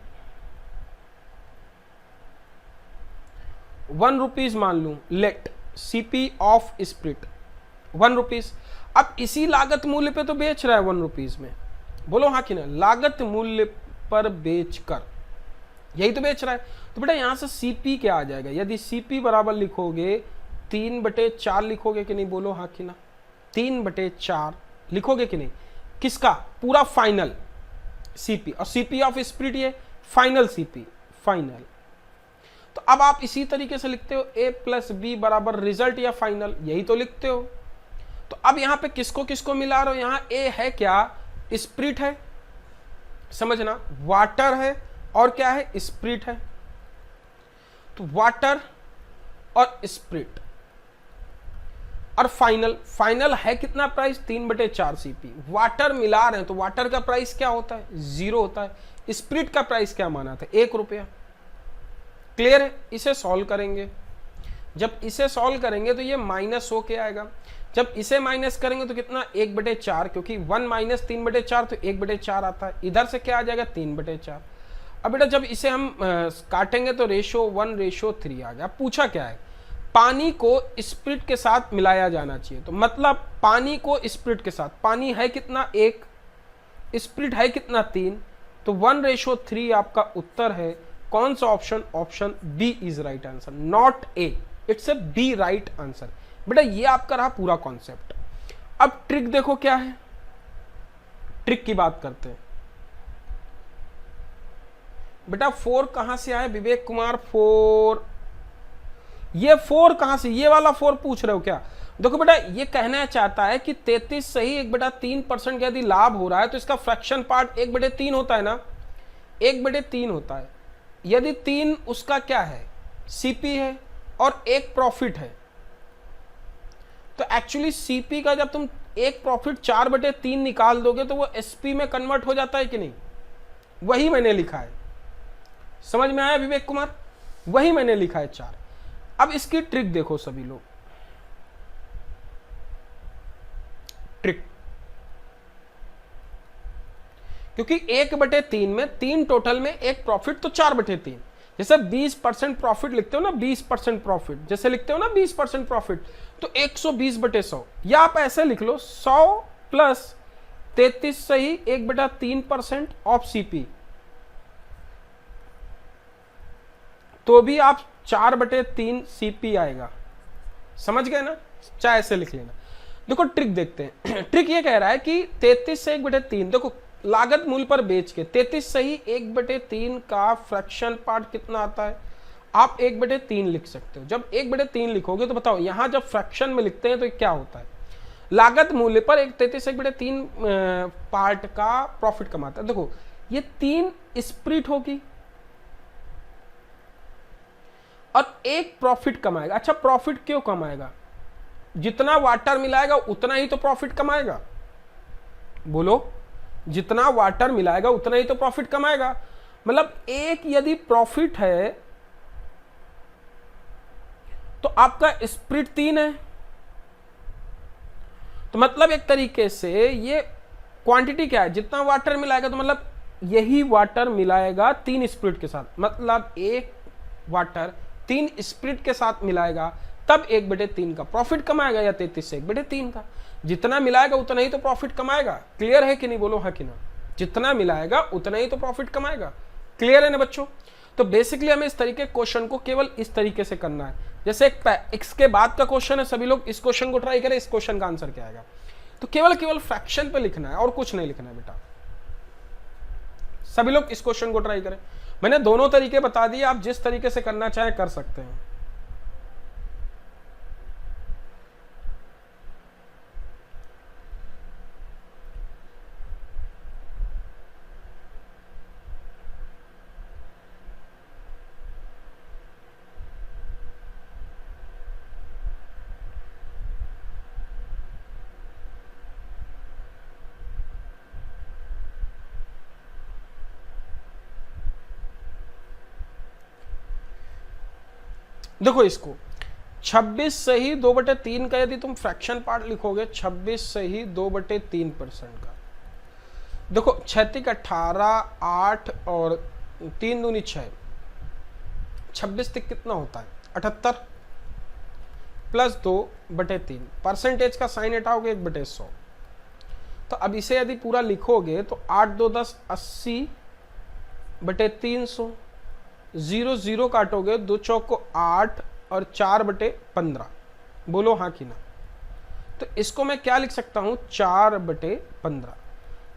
1 रुपीज मान लूं, let CP of split 1 rupees. अब इसी लागत मूल्य पे तो बेच रहा है 1 रुपीज में, बोलो हाँ कि ना, लागत मूल्य पर बेचकर, यही तो बेच रहा है। तो बेटा यहां से सीपी क्या आ जाएगा, यदि सीपी बराबर लिखोगे 3/4 लिखोगे कि नहीं, बोलो हाँ कि ना, 3/4 लिखोगे कि नहीं, किसका, पूरा फाइनल सीपी, और सीपी ऑफ स्प्रिट ये फाइनल सीपी, फाइनल। तो अब आप इसी तरीके से लिखते हो ए प्लस बी बराबर रिजल्ट या फाइनल, यही तो लिखते हो। तो अब यहां पे किसको किसको मिला रहे हो, यहां ए है क्या, स्प्रिट है, समझना, वाटर है और क्या है, स्प्रिट है। तो वाटर और स्प्रिट और फाइनल, फाइनल है कितना प्राइस, 3/4 सीपी। वाटर मिला रहे हैं तो वाटर का प्राइस क्या होता है, 0 होता है। स्प्रिट का प्राइस क्या माना था, 1 रुपया। क्लियर है, इसे सॉल्व करेंगे, जब इसे सॉल्व करेंगे तो ये माइनस होके आएगा, जब इसे माइनस करेंगे तो कितना, 1/4, क्योंकि 1 माइनस 3/4 तो 1/4 आता है, इधर से क्या आ जाएगा, 3/4। अब बेटा जब इसे हम काटेंगे तो रेशो 1:3 आ गया। पूछा क्या है, पानी को स्प्रिट के साथ मिलाया जाना चाहिए, तो मतलब पानी को स्प्रिट के साथ, पानी है कितना 1, स्प्रिट है कितना 3, तो 1:3 आपका उत्तर है। कौन सा option, option B is right answer, not A, it's A B right answer. बेटा ये आपका रहा पूरा कॉन्सेप्ट। अब ट्रिक देखो क्या है, ट्रिक की बात करते हैं। बेटा 4 कहां से आया विवेक कुमार, 4, ये 4 कहां से, ये वाला 4 पूछ रहे हो क्या। देखो बेटा ये कहना चाहता है कि 33 सही 1/3% यदि लाभ हो रहा है तो इसका फ्रैक्शन पार्ट 1/3 होता है ना, 1/3 होता है। यदि 3 उसका क्या है, सीपी है और 1 प्रॉफिट है, तो एक्चुअली सीपी का जब तुम 1 प्रॉफिट 4/3 निकाल दोगे तो वो एसपी में कन्वर्ट हो जाता है कि नहीं, वही मैंने लिखा है। समझ में आया विवेक कुमार, वही मैंने लिखा है 4। अब इसकी ट्रिक देखो सभी लोग, ट्रिक, क्योंकि 1/3 में 3 टोटल में 1 प्रॉफिट तो 4/3, जैसे 20% प्रॉफिट लिखते हो ना, 20% प्रॉफिट जैसे लिखते हो ना 20% प्रॉफिट, तो 120/100, या आप ऐसे लिख लो 100 प्लस 33 सही 1/3% ऑफ सीपी, तो भी आप 4/3 सीपी आएगा। समझ गए ना, चाहे ऐसे लिख लेना। देखो ट्रिक देखते हैं। ट्रिक ये कह रहा है कि 33 से 1/3, देखो लागत मूल्य पर बेच के 33 सही 1/3 का फ्रैक्शन पार्ट कितना आता है, आप 1/3 लिख सकते हो। जब 1/3 लिखोगे तो बताओ यहां जब फ्रैक्शन में लिखते हैं तो क्या होता है, लागत मूल्य पर 33 1/3 पार्ट का प्रॉफिट कमाता है। देखो ये 3 स्प्रिट होगी और 1 प्रॉफिट कमाएगा। अच्छा प्रॉफिट क्यों कमाएगा, जितना वाटर मिलाएगा उतना ही तो प्रॉफिट कमाएगा, बोलो जितना वाटर मिलाएगा उतना ही तो प्रॉफिट कमाएगा। मतलब 1 यदि प्रॉफिट है तो आपका स्प्रिट 3 है, तो मतलब एक तरीके से ये क्वांटिटी क्या है, जितना वाटर मिलाएगा, तो मतलब यही वाटर मिलाएगा 3 स्प्रिट के साथ, मतलब 1 वाटर 3 स्प्रिट के साथ मिलाएगा तब 1/3 का प्रॉफिट कमाएगा, या 33 से 1/3 का, जितना मिलाएगा उतना ही तो प्रॉफिट कमाएगा। क्लियर है कि नहीं, बोलो हाँ कि ना, जितना मिलाएगा उतना ही तो प्रॉफिट कमाएगा। क्लियर है ना बच्चों। तो बेसिकली हमें इस तरीके क्वेश्चन को केवल इस तरीके से करना है, जैसे इसके बाद का क्वेश्चन है, सभी लोग इस क्वेश्चन को ट्राई करें, इस क्वेश्चन का आंसर क्या आएगा। तो केवल फ्रैक्शन पे लिखना है और कुछ नहीं लिखना है बेटा, सभी लोग इस क्वेश्चन को ट्राई करें। मैंने दोनों तरीके बता दिए, आप जिस तरीके से करना चाहें कर सकते हैं। देखो इसको 26 सही 2/3 का यदि तुम फ्रैक्शन पार्ट लिखोगे, 26 सही 2/3% का, देखो 6 18 8 और 3 दूनी 6, 26 तक कितना होता है 78 प्लस 2/3, परसेंटेज का साइन हटाओगे 1/100, तो अब इसे यदि पूरा लिखोगे तो 8 2 10 80 बटे 300, 0 0 काटोगे, 2 चौक को 8 और 4 बटे 15। बोलो हाँ कि ना। तो इसको मैं क्या लिख सकता हूं, 4 बटे 15।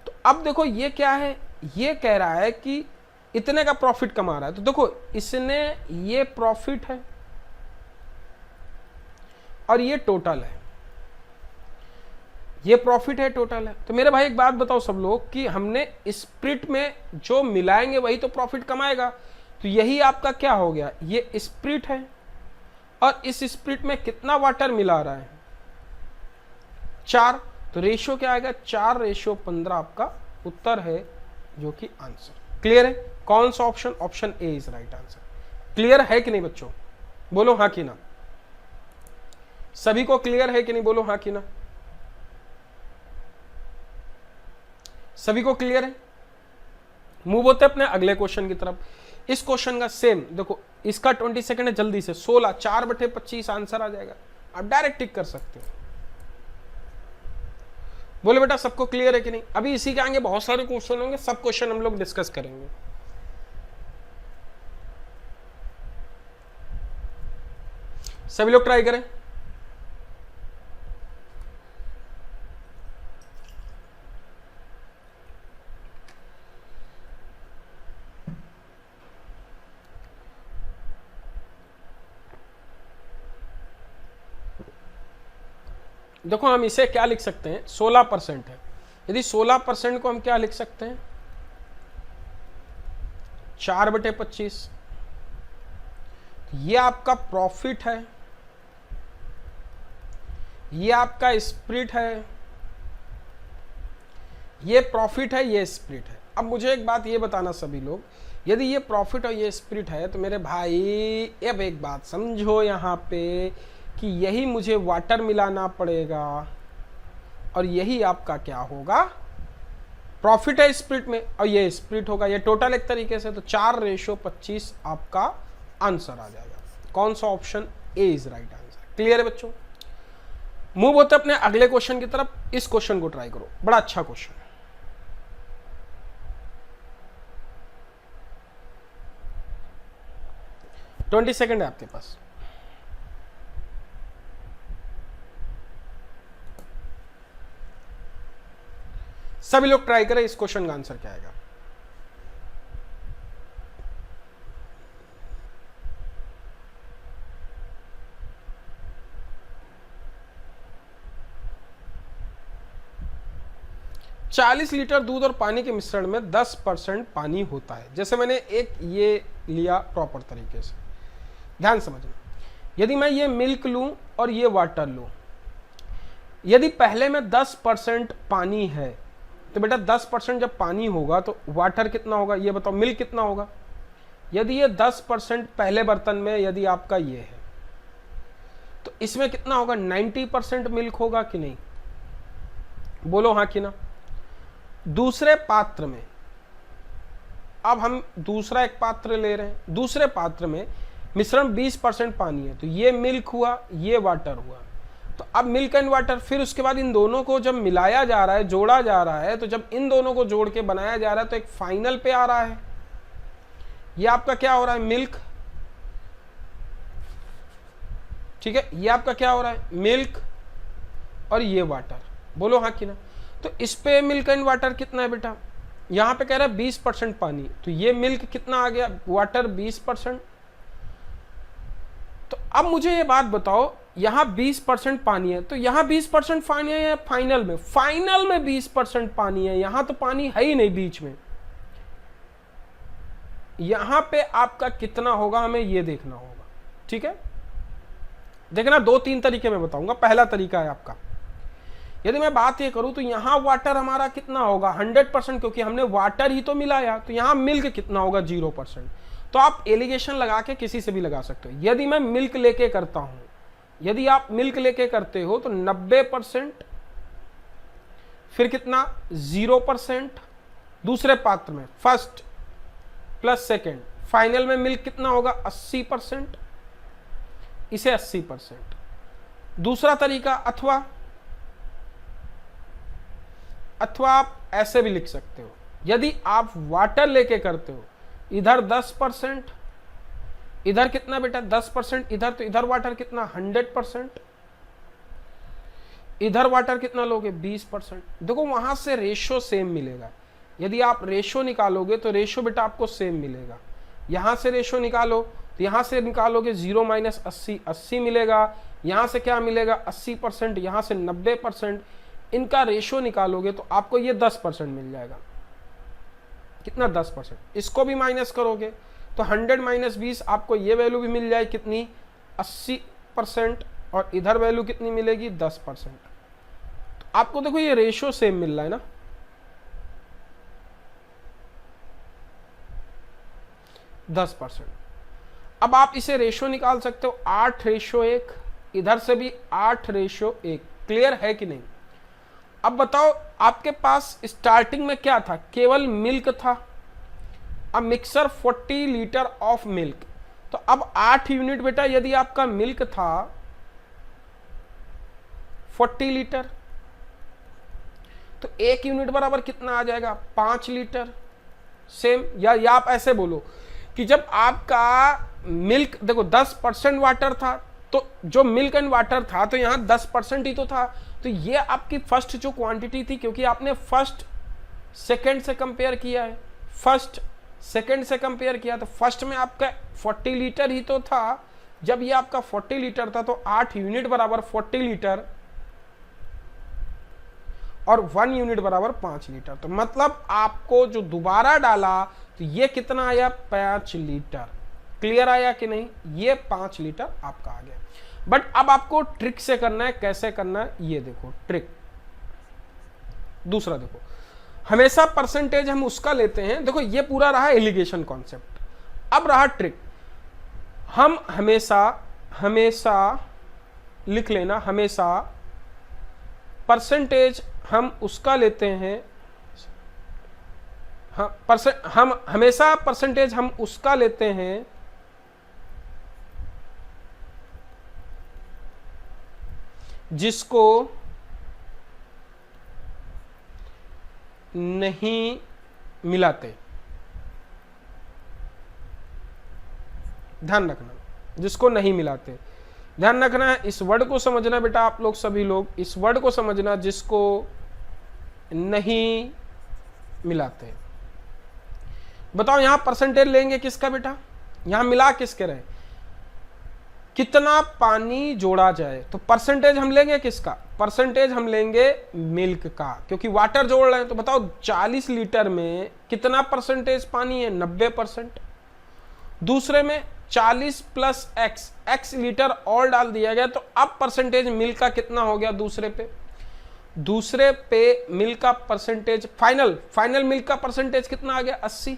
तो अब देखो ये क्या है, ये कह रहा है कि इतने का प्रॉफिट कमा रहा है। तो देखो इसने, ये प्रॉफिट है और ये टोटल है, ये प्रॉफिट है, टोटल है। तो मेरे भाई एक बात बताओ सब लोग कि हमने स्प्रिट में जो मिलाएंगे वही तो प्रॉफिट कमाएगा। तो यही आपका क्या हो गया, ये स्प्रिट है और इस स्प्रिट में कितना वाटर मिला रहा है, 4। तो रेशियो क्या आएगा, 4:15 आपका उत्तर है, जो कि आंसर। क्लियर है? कौन सा option, option A is right answer. Clear है कि नहीं बच्चों? बोलो हाँ कि ना। सभी को क्लियर है कि नहीं? बोलो हाँ कि ना। सभी को क्लियर है? मूव होते अपने अगले क्वेश्चन की तरफ। इस क्वेश्चन का सेम देखो, इसका 20 सेकंड है, जल्दी से 16, 4 बटे 25 आंसर आ जाएगा। आप डायरेक्ट टिक कर सकते हो। बोले बेटा सबको क्लियर है कि नहीं? अभी इसी के आगे बहुत सारे क्वेश्चन होंगे, सब क्वेश्चन हम लोग डिस्कस करेंगे। सभी लोग ट्राई करें। देखो हम इसे क्या लिख सकते हैं, 16% है। यदि 16% को हम क्या लिख सकते हैं, 4 बटे 25। ये आपका प्रॉफिट है, ये आपका स्प्रिट है, ये प्रॉफिट है, ये स्प्रिट है। अब मुझे एक बात ये बताना सभी लोग, यदि ये प्रॉफिट और ये स्प्रिट है तो मेरे भाई अब एक बात समझो यहाँ पे कि यही मुझे वाटर मिलाना पड़ेगा और यही आपका क्या होगा, प्रॉफिट है स्प्रिट में और ये स्प्रिट होगा, ये टोटल एक तरीके से। तो 4:25 आपका आंसर आ जाएगा। कौन सा option, A is right answer. Clear है बच्चों? मूव होते अपने अगले क्वेश्चन की तरफ। इस क्वेश्चन को ट्राई करो, बड़ा अच्छा क्वेश्चन है। ट्वेंटी सेकेंड है आपके पास। सभी लोग ट्राई करें, इस क्वेश्चन का आंसर क्या आएगा। चालीस लीटर दूध और पानी के मिश्रण में 10% पानी होता है। जैसे मैंने एक ये लिया प्रॉपर तरीके से, ध्यान समझना। यदि मैं ये मिल्क लूं और ये वाटर लूं, यदि पहले में 10% पानी है तो बेटा 10% जब पानी होगा तो वाटर कितना होगा, ये बताओ, मिल्क कितना होगा। यदि ये 10% पहले बर्तन में यदि आपका ये है तो इसमें कितना होगा, 90% मिल्क होगा कि नहीं? बोलो हाँ कि ना। दूसरे पात्र में, अब हम दूसरा एक पात्र ले रहे हैं, दूसरे पात्र में मिश्रण 20% पानी है, तो ये मिल्क हुआ, ये वाटर हुआ। तो अब मिल्क एंड वाटर, फिर उसके बाद इन दोनों को जब मिलाया जा रहा है, जोड़ा जा रहा है, तो जब इन दोनों को जोड़ के बनाया जा रहा है तो एक फाइनल पे आ रहा है। ये आपका क्या हो रहा है, मिल्क। ठीक है, ये आपका क्या हो रहा है, मिल्क और ये वाटर। बोलो हाँ कि ना। तो इस पे मिल्क एंड वाटर कितना है बेटा, यहां पे कह रहा है 20% पानी, तो ये मिल्क कितना आ गया, वाटर 20%। तो अब मुझे ये बात बताओ, यहां 20% पानी है तो यहां 20% पानी है या फाइनल में? फाइनल में 20% पानी है, यहां तो पानी है ही नहीं बीच में। यहां पे आपका कितना होगा हमें ये देखना होगा। ठीक है, देखना 2-3 तरीके में बताऊंगा। पहला तरीका है आपका, यदि मैं बात ये करूं तो यहां वाटर हमारा कितना होगा, 100%, क्योंकि हमने वाटर ही तो मिलाया। तो यहां मिल्क कितना होगा, 0%। तो आप एलिगेशन लगा के किसी से भी लगा सकते हो। यदि मैं मिल्क लेके करता हूं, यदि आप मिल्क लेके करते हो तो 90%, फिर कितना, 0% दूसरे पात्र में, फर्स्ट प्लस सेकेंड, फाइनल में मिल्क कितना होगा, 80%, इसे 80%। दूसरा तरीका, अथवा अथवा आप ऐसे भी लिख सकते हो, यदि आप वाटर लेके करते हो, इधर 10%, इधर कितना बेटा 10%, इधर तो इधर वाटर कितना 100%, इधर वाटर कितना लोगे 20%। देखो वहां से रेशो सेम मिलेगा। यदि आप रेशो निकालोगे तो रेशो बेटा आपको सेम मिलेगा। यहां से रेशो निकालो तो यहां से निकालोगे 0 - 80 80 मिलेगा। यहां से क्या मिलेगा 80%, यहां से 90%। इनका रेशो निकालोगे तो आपको ये 10% मिल जाएगा। कितना 10%। इसको भी माइनस करोगे तो 100 - 20 आपको ये वैल्यू भी मिल जाए कितनी 80%, और इधर वैल्यू कितनी मिलेगी 10%। तो आपको देखो ये रेशो सेम मिल रहा है ना, 10%। अब आप इसे रेशो निकाल सकते हो 8:1, इधर से भी 8:1। क्लियर है कि नहीं? अब बताओ आपके पास स्टार्टिंग में क्या था, केवल मिल्क था। अब मिक्सर 40 लीटर ऑफ मिल्क, तो अब 8 यूनिट बेटा यदि आपका मिल्क था 40 लीटर, तो 1 यूनिट बराबर कितना आ जाएगा 5 लीटर। सेम, या आप ऐसे बोलो कि जब आपका मिल्क देखो 10% वाटर था, तो जो मिल्क एंड वाटर था तो यहां 10% ही तो था। तो ये आपकी फर्स्ट जो क्वांटिटी थी, क्योंकि आपने फर्स्ट सेकंड से कंपेयर किया है, फर्स्ट सेकंड से कंपेयर किया, तो फर्स्ट में आपका 40 लीटर ही तो था। जब ये आपका 40 लीटर था तो 8 यूनिट बराबर 40 लीटर और 1 यूनिट बराबर 5 लीटर। तो मतलब आपको जो दोबारा डाला तो ये कितना आया 5 लीटर। क्लियर आया कि नहीं? ये 5 लीटर आपका आ गया। बट अब आपको ट्रिक से करना है। कैसे करना है ये देखो ट्रिक। दूसरा देखो, हमेशा परसेंटेज हम उसका लेते हैं। देखो ये पूरा रहा एलिगेशन कॉन्सेप्ट। अब रहा ट्रिक। हम हमेशा लिख लेना, हमेशा परसेंटेज हम उसका लेते हैं, हम हमेशा परसेंटेज हम उसका लेते हैं जिसको नहीं मिलाते। ध्यान रखना, जिसको नहीं मिलाते। ध्यान रखना है, इस वर्ड को समझना बेटा, आप लोग सभी लोग इस वर्ड को समझना, जिसको नहीं मिलाते। बताओ यहां परसेंटेज लेंगे किसका बेटा, यहां मिला किसके रहे, कितना पानी जोड़ा जाए, तो परसेंटेज हम लेंगे किसका, परसेंटेज हम लेंगे मिल्क का, क्योंकि वाटर जोड़ रहे हैं। तो बताओ 40 लीटर में कितना परसेंटेज पानी है 90%। दूसरे में 40 + x लीटर और डाल दिया गया, तो अब परसेंटेज मिल्क का कितना हो गया दूसरे पे मिल्क का परसेंटेज, फाइनल मिल्क का परसेंटेज कितना आ गया 80।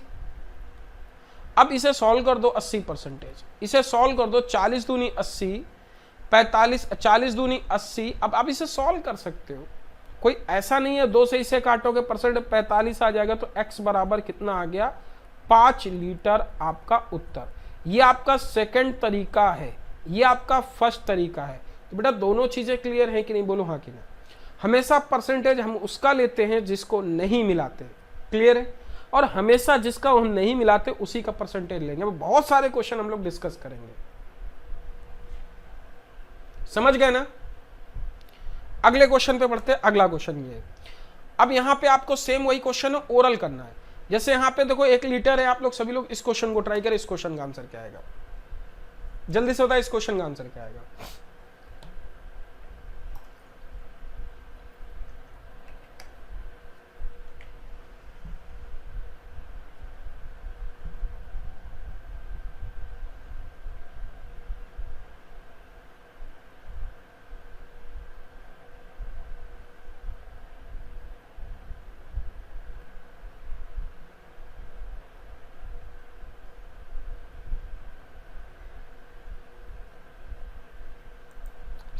अब इसे सॉल्व कर दो 80%, इसे सॉल्व कर दो 40 दूनी 80, 45, 40 दूनी 80। अब आप इसे सॉल्व कर सकते हो, कोई ऐसा नहीं है 2 से इसे काटोगे परसेंट 45 आ जाएगा। तो x बराबर कितना आ गया 5 लीटर आपका उत्तर। ये आपका सेकंड तरीका है, ये आपका फर्स्ट तरीका है। तो बेटा दोनों चीजें क्लियर है कि नहीं, बोलो हाँ कि नहीं। हमेशा परसेंटेज हम उसका लेते हैं जिसको नहीं मिलाते। क्लियर है? और हमेशा जिसका हम नहीं मिलाते उसी का परसेंटेज लेंगे। बहुत सारे क्वेश्चन हम लोग डिस्कस करेंगे। समझ गए ना? अगले क्वेश्चन पे पढ़ते हैं। अगला क्वेश्चन ये है, अब यहां पे आपको सेम वही क्वेश्चन है, ओरल करना है। जैसे यहां पे देखो 1 लीटर है, आप लोग सभी लोग इस क्वेश्चन को ट्राई करें। इस क्वेश्चन का आंसर क्या आएगा, जल्दी से बताए इस क्वेश्चन का आंसर क्या आएगा।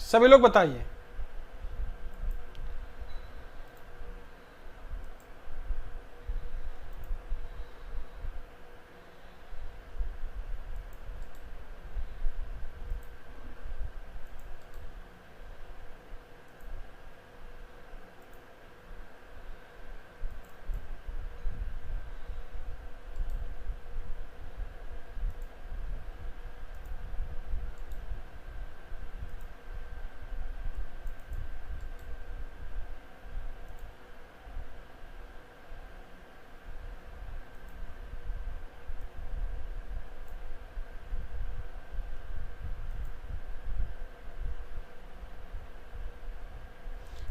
सभी लोग बताइए।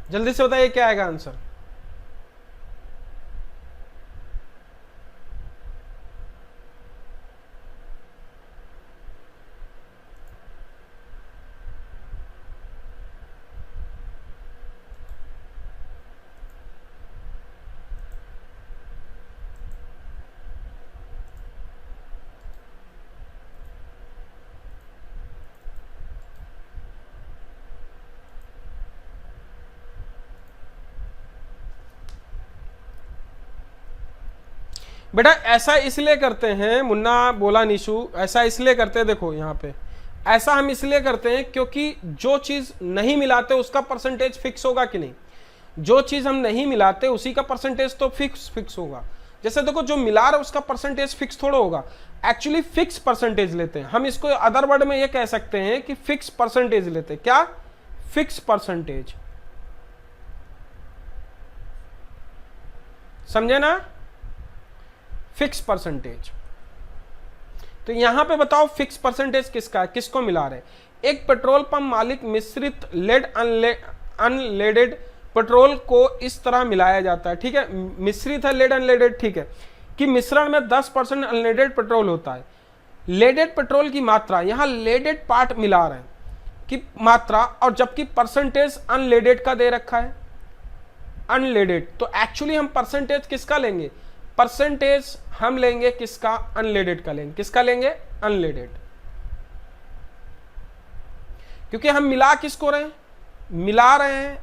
जल्दी से बताइए क्या आएगा आंसर। बेटा ऐसा इसलिए करते हैं, मुन्ना बोला निशु, ऐसा इसलिए करते हैं, देखो यहाँ पे ऐसा हम इसलिए करते हैं क्योंकि जो चीज नहीं मिलाते उसका परसेंटेज फिक्स होगा कि नहीं, जो चीज हम नहीं मिलाते उसी का परसेंटेज तो फिक्स होगा। जैसे देखो जो मिला रहा है उसका परसेंटेज फिक्स थोड़ा होगा, एक्चुअली फिक्स परसेंटेज लेते हैं हम, इसको अदर वर्ड में ये कह सकते हैं कि फिक्स परसेंटेज लेते हैं। क्या? फिक्स परसेंटेज, समझे ना? Fix percentage. तो यहां पे बताओ फिक्स परसेंटेज किसका है, किसको मिला रहे? एक पेट्रोल पंप मालिक मिश्रित लेड अनलेडेड पेट्रोल को इस तरह मिलाया जाता है, ठीक है, मिश्रित है लेड अनलेडेड, ठीक है, कि मिश्रण में 10% अनलेडेड पेट्रोल होता है। लेडेड पेट्रोल की मात्रा, यहां लेडेड पार्ट मिला रहे हैं कि मात्रा, और जबकि परसेंटेज अनलेडेड का दे रखा है, अनलेडेड, तो एक्चुअली हम परसेंटेज किसका लेंगे? परसेंटेज हम लेंगे किसका? अनलेडेड का लेंगे। किसका लेंगे? अनलेडेड। क्योंकि हम मिला किसको रहे हैं? मिला रहे हैं,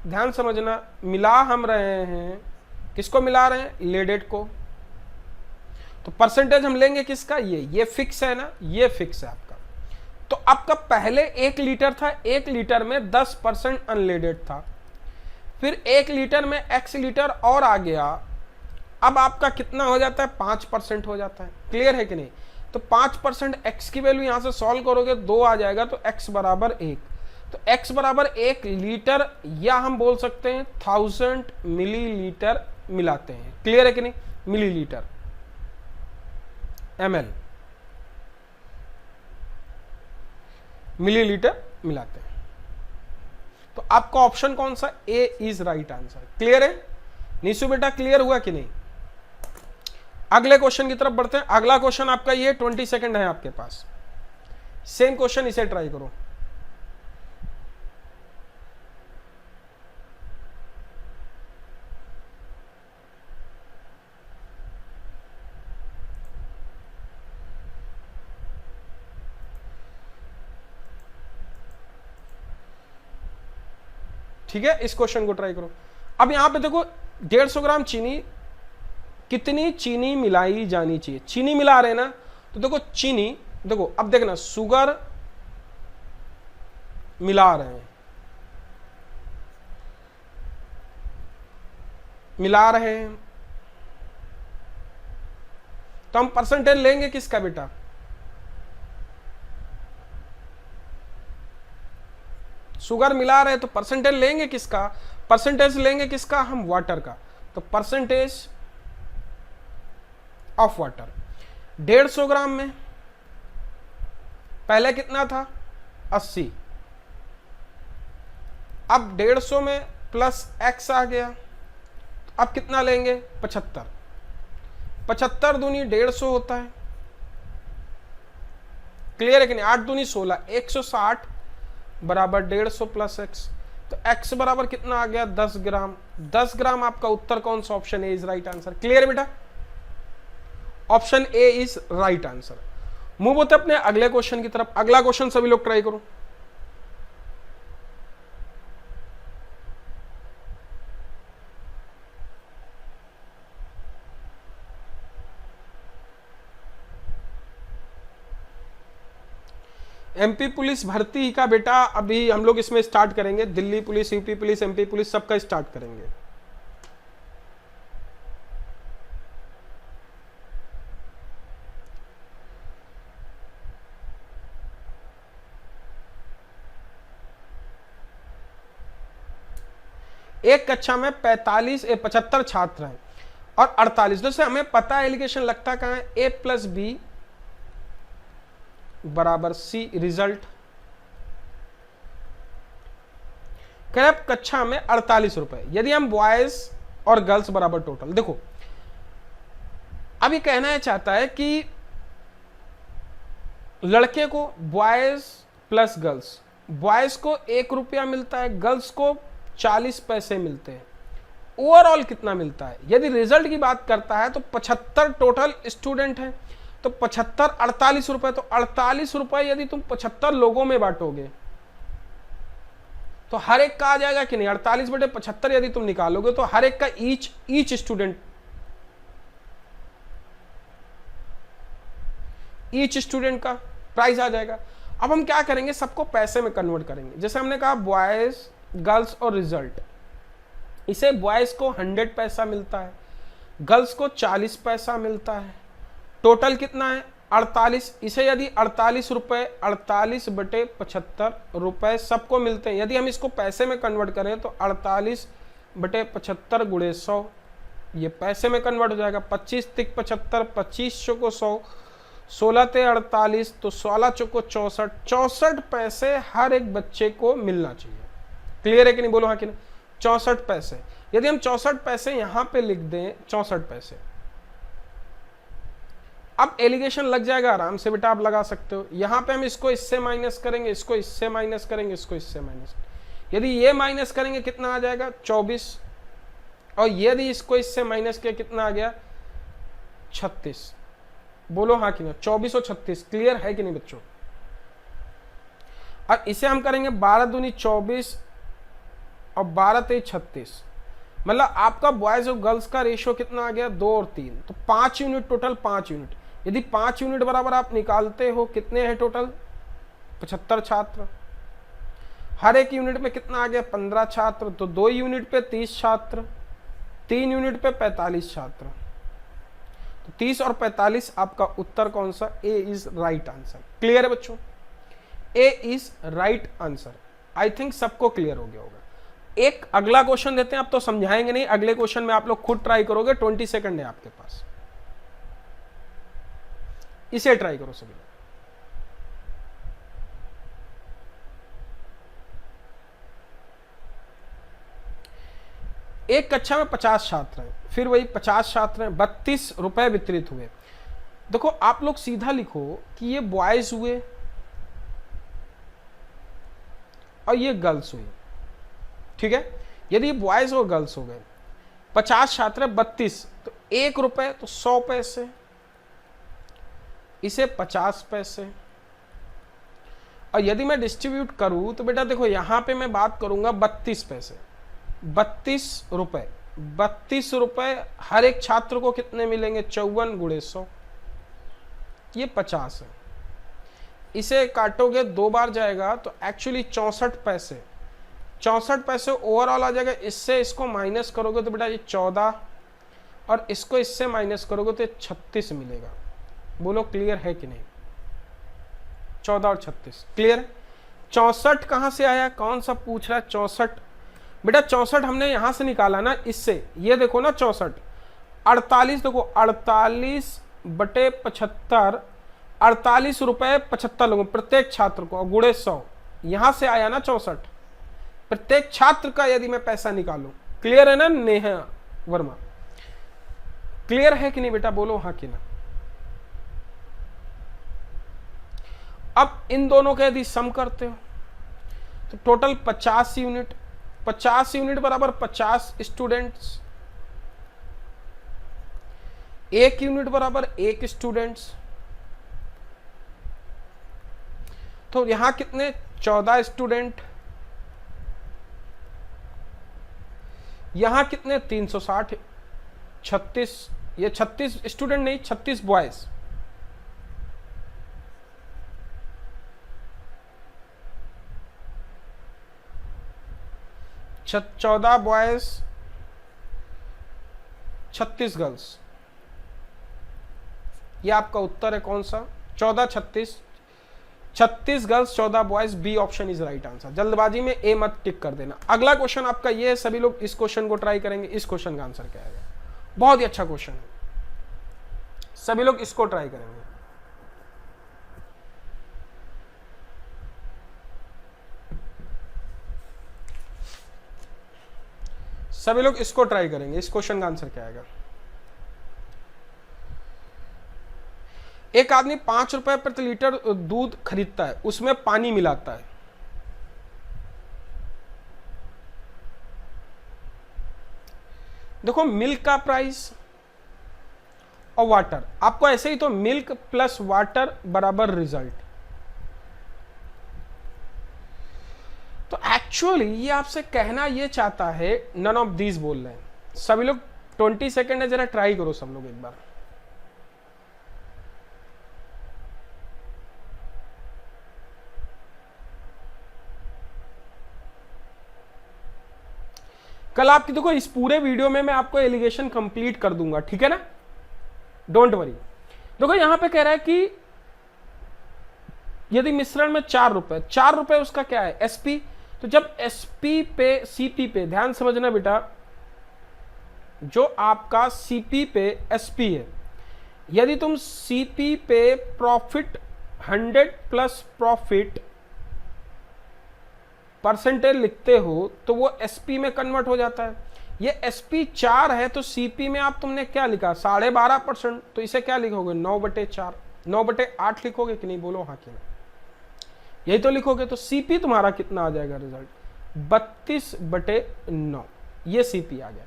ध्यान समझना, मिला हम रहे हैं, किसको मिला रहे हैं? लेडेड को। तो परसेंटेज हम लेंगे किसका? ये फिक्स है ना, ये फिक्स है आपका। तो आपका पहले 1 लीटर था, 1 लीटर में 10% अनलेडेड था, फिर 1 लीटर में x लीटर और आ गया, अब आपका कितना हो जाता है? 5% हो जाता है। क्लियर है कि नहीं? तो 5% x की वैल्यू यहां से सॉल्व करोगे 2 आ जाएगा, तो x बराबर 1, तो x बराबर 1 लीटर, या हम बोल सकते हैं 1000 मिलीलीटर मिलाते हैं। क्लियर है कि नहीं? मिलीलीटर, ml, मिलीलीटर मिलाते हैं। तो आपका ऑप्शन कौन सा? A is right answer. Clear है निशु बेटा? क्लियर हुआ कि नहीं? अगले क्वेश्चन की तरफ बढ़ते हैं। अगला क्वेश्चन आपका ये 20 सेकंड है आपके पास, सेम क्वेश्चन, इसे ट्राई करो। ठीक है, इस क्वेश्चन को ट्राई करो। अब यहां पे देखो 150 ग्राम चीनी, कितनी चीनी मिलाई जानी चाहिए? चीनी मिला रहे ना, तो देखो चीनी, देखो अब देखना, शुगर मिला रहे हैं, मिला रहे हैं, तो हम परसेंटेज लेंगे किसका बेटा? शुगर मिला रहे तो परसेंटेज लेंगे किसका? परसेंटेज लेंगे किसका? हम वाटर का। तो परसेंटेज ऑफ वाटर 150 ग्राम में पहले कितना था? 80, अब 150 में प्लस x आ गया, तो अब कितना लेंगे? 75, 75 दूनी 150 होता है। क्लियर है कि नहीं? 8 दूनी 16, 160 बराबर 150 प्लस x, तो x बराबर कितना आ गया? 10 ग्राम। 10 ग्राम आपका उत्तर कौन सा? Option A is right answer. Clear है बेटा? Option A is right answer. Move होते अपने अगले क्वेश्चन की तरफ। अगला क्वेश्चन सभी लोग ट्राई करो। एमपी पुलिस भर्ती का बेटा अभी हम लोग इसमें स्टार्ट करेंगे, Delhi police, UP police, MP police, सबका स्टार्ट करेंगे। एक कक्षा में 75 छात्र हैं और 48, जैसे हमें पता है एलिगेशन लगता कहां है? ए प्लस बी बराबर सी रिजल्ट। कह रहे अब कक्षा में 48 रुपए। यदि हम बॉयज और गर्ल्स बराबर टोटल, देखो अब ये कहना है चाहता है कि लड़के को बॉयज प्लस गर्ल्स, बॉयज को 1 रुपया मिलता है, गर्ल्स को 40 पैसे मिलते हैं, ओवरऑल कितना मिलता है। यदि रिजल्ट की बात करता है तो 75 टोटल स्टूडेंट हैं, तो 75 48 रुपए, तो 48 रुपए यदि तुम 75 लोगों में बांटोगे तो हर एक का आ जाएगा कि नहीं। 48 बटे 75 यदि तुम निकालोगे तो हर एक का ईच स्टूडेंट का प्राइस आ जाएगा। अब हम क्या करेंगे, सबको पैसे में कन्वर्ट करेंगे। जैसे हमने कहा बॉयज गर्ल्स और रिजल्ट, इसे बॉयज को 100 पैसा मिलता है, गर्ल्स को 40 पैसा मिलता है, टोटल कितना है 48। इसे यदि 48 रुपए 48 बटे 75 रुपए सबको मिलते हैं। यदि हम इसको पैसे में कन्वर्ट करें तो 48 बटे 75 गुणे 100, ये पैसे में कन्वर्ट हो जाएगा। 25 तिक 75, 25 चौको 100, 16 ते 48, तो 16 चौको 64, 64 पैसे हर एक बच्चे को मिलना चाहिए। क्लियर है कि नहीं, बोलो हाँ कि नहीं। 64 पैसे, यदि हम 64 पैसे यहां पे लिख दें 64 पैसे, अब एलिगेशन लग जाएगा आराम से बेटा, आप लगा सकते हो। यहां पे हम इसको इससे माइनस करेंगे, इसको इससे माइनस करेंगे, इसको इससे माइनस, यदि ये माइनस करेंगे कितना आ जाएगा 24, और यदि इसको इससे माइनस किया कितना आ गया 36। बोलो हाँ कि नहीं, 24 और 36। क्लियर है कि नहीं बच्चों। अब इसे हम करेंगे 12 दूनी 24 और 12 ते 36, मतलब आपका बॉयज और गर्ल्स का रेशियो कितना आ गया 2 और 3, तो 5 यूनिट टोटल, 5 यूनिट। यदि 5 यूनिट बराबर आप निकालते हो कितने हैं टोटल 75 छात्र, हर एक यूनिट में कितना आ गया 15 छात्र, तो 2 यूनिट पे 30 छात्र, 3 यूनिट पे 45 छात्र, तो 30 और 45 आपका उत्तर कौन सा, A is right answer. Clear है बच्चों, A is right answer. I think सबको क्लियर हो गया होगा। एक अगला क्वेश्चन देते हैं, आप तो समझाएंगे नहीं, अगले क्वेश्चन में आप लोग खुद ट्राई करोगे। 20 सेकंड है आपके पास, इसे ट्राई करो सभी। एक कक्षा में 50 छात्र हैं, फिर वही 50 छात्र हैं, 32 रुपए वितरित हुए। देखो आप लोग सीधा लिखो कि ये बॉयज हुए और ये गर्ल्स हुई, ठीक है। यदि बॉयज और गर्ल्स हो गए, 50 छात्र 32, तो 1 रुपए तो 100 पैसे, इसे 50 पैसे। और यदि मैं डिस्ट्रीब्यूट करूं तो बेटा देखो यहां पे मैं बात करूंगा 32 पैसे, 32 रुपए, 32 रुपए हर एक छात्र को कितने मिलेंगे 54 गुणे 100, ये 50 है। इसे काटोगे 2 बार जाएगा तो एक्चुअली 64 पैसे, 64 पैसे ओवरऑल आ जाएगा। इससे इसको माइनस करोगे तो बेटा ये 14, और इसको इससे माइनस करोगे तो 36 मिलेगा। बोलो क्लियर है कि नहीं, 14 और 36 क्लियर है। 64 कहां से आया, कौन सा पूछ रहा है 64, बेटा 64 हमने यहां से निकाला ना, इससे ये देखो ना 64, 48 देखो 48 बटे 75, 48 रुपए 75 लोगों प्रत्येक छात्र को, गुणे 100, यहां से आया ना 64। प्रत्येक छात्र का यदि मैं पैसा निकालूं, क्लियर है ना नेहा वर्मा, क्लियर है कि नहीं बेटा, बोलो हाँ कि ना। अब इन दोनों का यदि सम करते हो तो टोटल 50 यूनिट, 50 यूनिट बराबर 50 स्टूडेंट्स, 1 यूनिट बराबर 1 स्टूडेंट्स, तो यहां कितने 14 स्टूडेंट, यहां कितने 360, 36, ये 36 स्टूडेंट नहीं 36 बॉयज, छ 14 बॉयज 36 गर्ल्स, ये आपका उत्तर है कौन सा 14 36, 36 girls 14 boys, B option is right answer. जल्दबाजी में ए मत टिक कर देना। अगला क्वेश्चन आपका ये है, सभी लोग इस क्वेश्चन को ट्राई करेंगे। इस क्वेश्चन का आंसर क्या है, बहुत ही अच्छा क्वेश्चन है, सभी लोग इसको ट्राई करेंगे। सभी लोग इसको ट्राई करेंगे। इस क्वेश्चन का आंसर क्या आएगा? एक आदमी 5 रुपए प्रति लीटर दूध खरीदता है, उसमें पानी मिलाता है। देखो मिल्क का प्राइस और वाटर, आपको ऐसे ही तो मिल्क प्लस वाटर बराबर रिजल्ट। तो एक्चुअली ये आपसे कहना ये चाहता है, नन ऑफ दीज बोल रहे हैं सभी लोग। 20 सेकेंड है, जरा ट्राई करो सब लोग एक बार। कल आपकी देखो इस पूरे वीडियो में मैं आपको एलिगेशन कंप्लीट कर दूंगा, ठीक है ना, डोंट वरी। देखो यहां पे कह रहा है कि यदि मिश्रण में 4 रुपए उसका क्या है? एसपी। तो जब एसपी पे सीपी पे, ध्यान समझना बेटा, जो आपका सीपी पे एसपी है, यदि तुम सीपी पे प्रॉफिट 100 प्लस प्रॉफिट परसेंटेज लिखते हो तो वो एसपी में कन्वर्ट हो जाता है। ये एसपी 4 है तो सीपी में आप तुमने क्या लिखा? 12.5%। तो इसे क्या लिखोगे? 9/4, 9/8 लिखोगे कि नहीं? बोलो हाँ कि नहीं, यही तो लिखोगे। तो सीपी तुम्हारा कितना आ जाएगा रिजल्ट? 32/9, ये सीपी आ गया।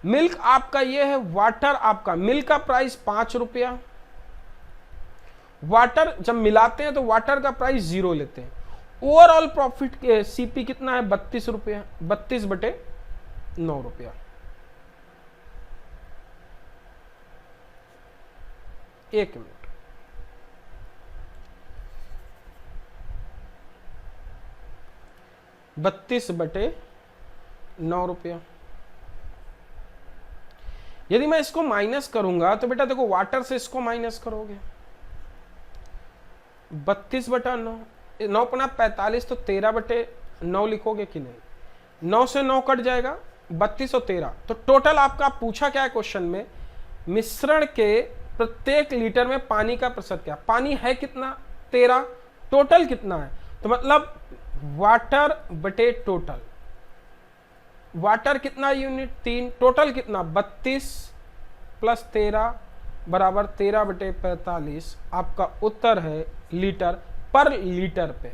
मिल्क आपका ये है, वाटर आपका, मिल्क का प्राइस 5 रुपया, वाटर जब मिलाते हैं तो वाटर का प्राइस 0 लेते हैं। ओवरऑल प्रॉफिट के सीपी कितना है? 32 रुपया, 32/9 रुपया। एक मिनट, ₹32/9। यदि मैं इसको माइनस करूंगा तो बेटा देखो, वाटर से इसको माइनस करोगे, 32/9, 9×45 तो 13/9 लिखोगे कि नहीं? 9 से 9 कट जाएगा, 32 और 13। तो टोटल आपका पूछा क्या है क्वेश्चन में? मिश्रण के प्रत्येक लीटर में पानी का प्रतिशत क्या? पानी है कितना? 13। टोटल कितना है? तो मतलब वाटर बटे टोटल, वाटर कितना यूनिट? 3। टोटल कितना? 32 प्लस 13 बराबर 13/45। आपका उत्तर है लीटर पर लीटर पे।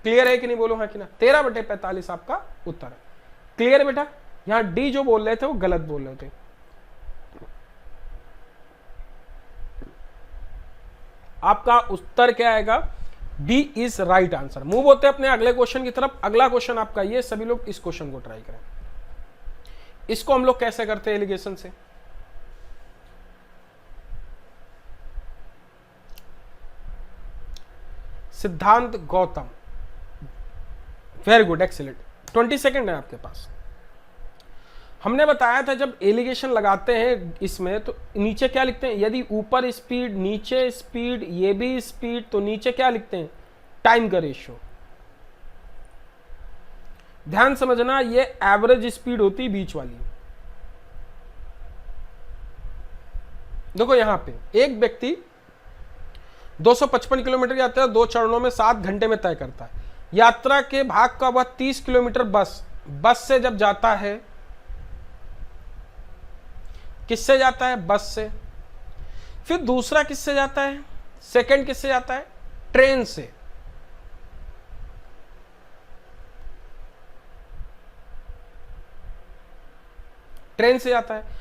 क्लियर है कि नहीं? बोलो हाँ कि ना। 13/45 आपका उत्तर है। क्लियर है बेटा? यहां डी जो बोल रहे थे वो गलत बोल रहे थे। आपका उत्तर क्या आएगा? D is right answer. Move होते हैं अपने अगले क्वेश्चन की तरफ। अगला क्वेश्चन आपका ये, सभी लोग इस क्वेश्चन को ट्राई करें। इसको हम लोग कैसे करते हैं एलिगेशन से? सिद्धांत Gautam, very good, excellent. 20 second है आपके पास। हमने बताया था जब एलिगेशन लगाते हैं इसमें तो नीचे क्या लिखते हैं? यदि ऊपर स्पीड, नीचे स्पीड, ये भी स्पीड, तो नीचे क्या लिखते हैं? टाइम का रेशियो। ध्यान समझना, ये एवरेज स्पीड होती है बीच वाली। देखो यहां पे एक व्यक्ति 255 किलोमीटर यात्रा 2 चरणों में 7 घंटे में तय करता है। यात्रा के भाग का वह 30 किलोमीटर बस से जब जाता है, किससे जाता है? बस से। फिर दूसरा किससे जाता है? सेकंड किससे जाता है? ट्रेन से। ट्रेन से जाता है।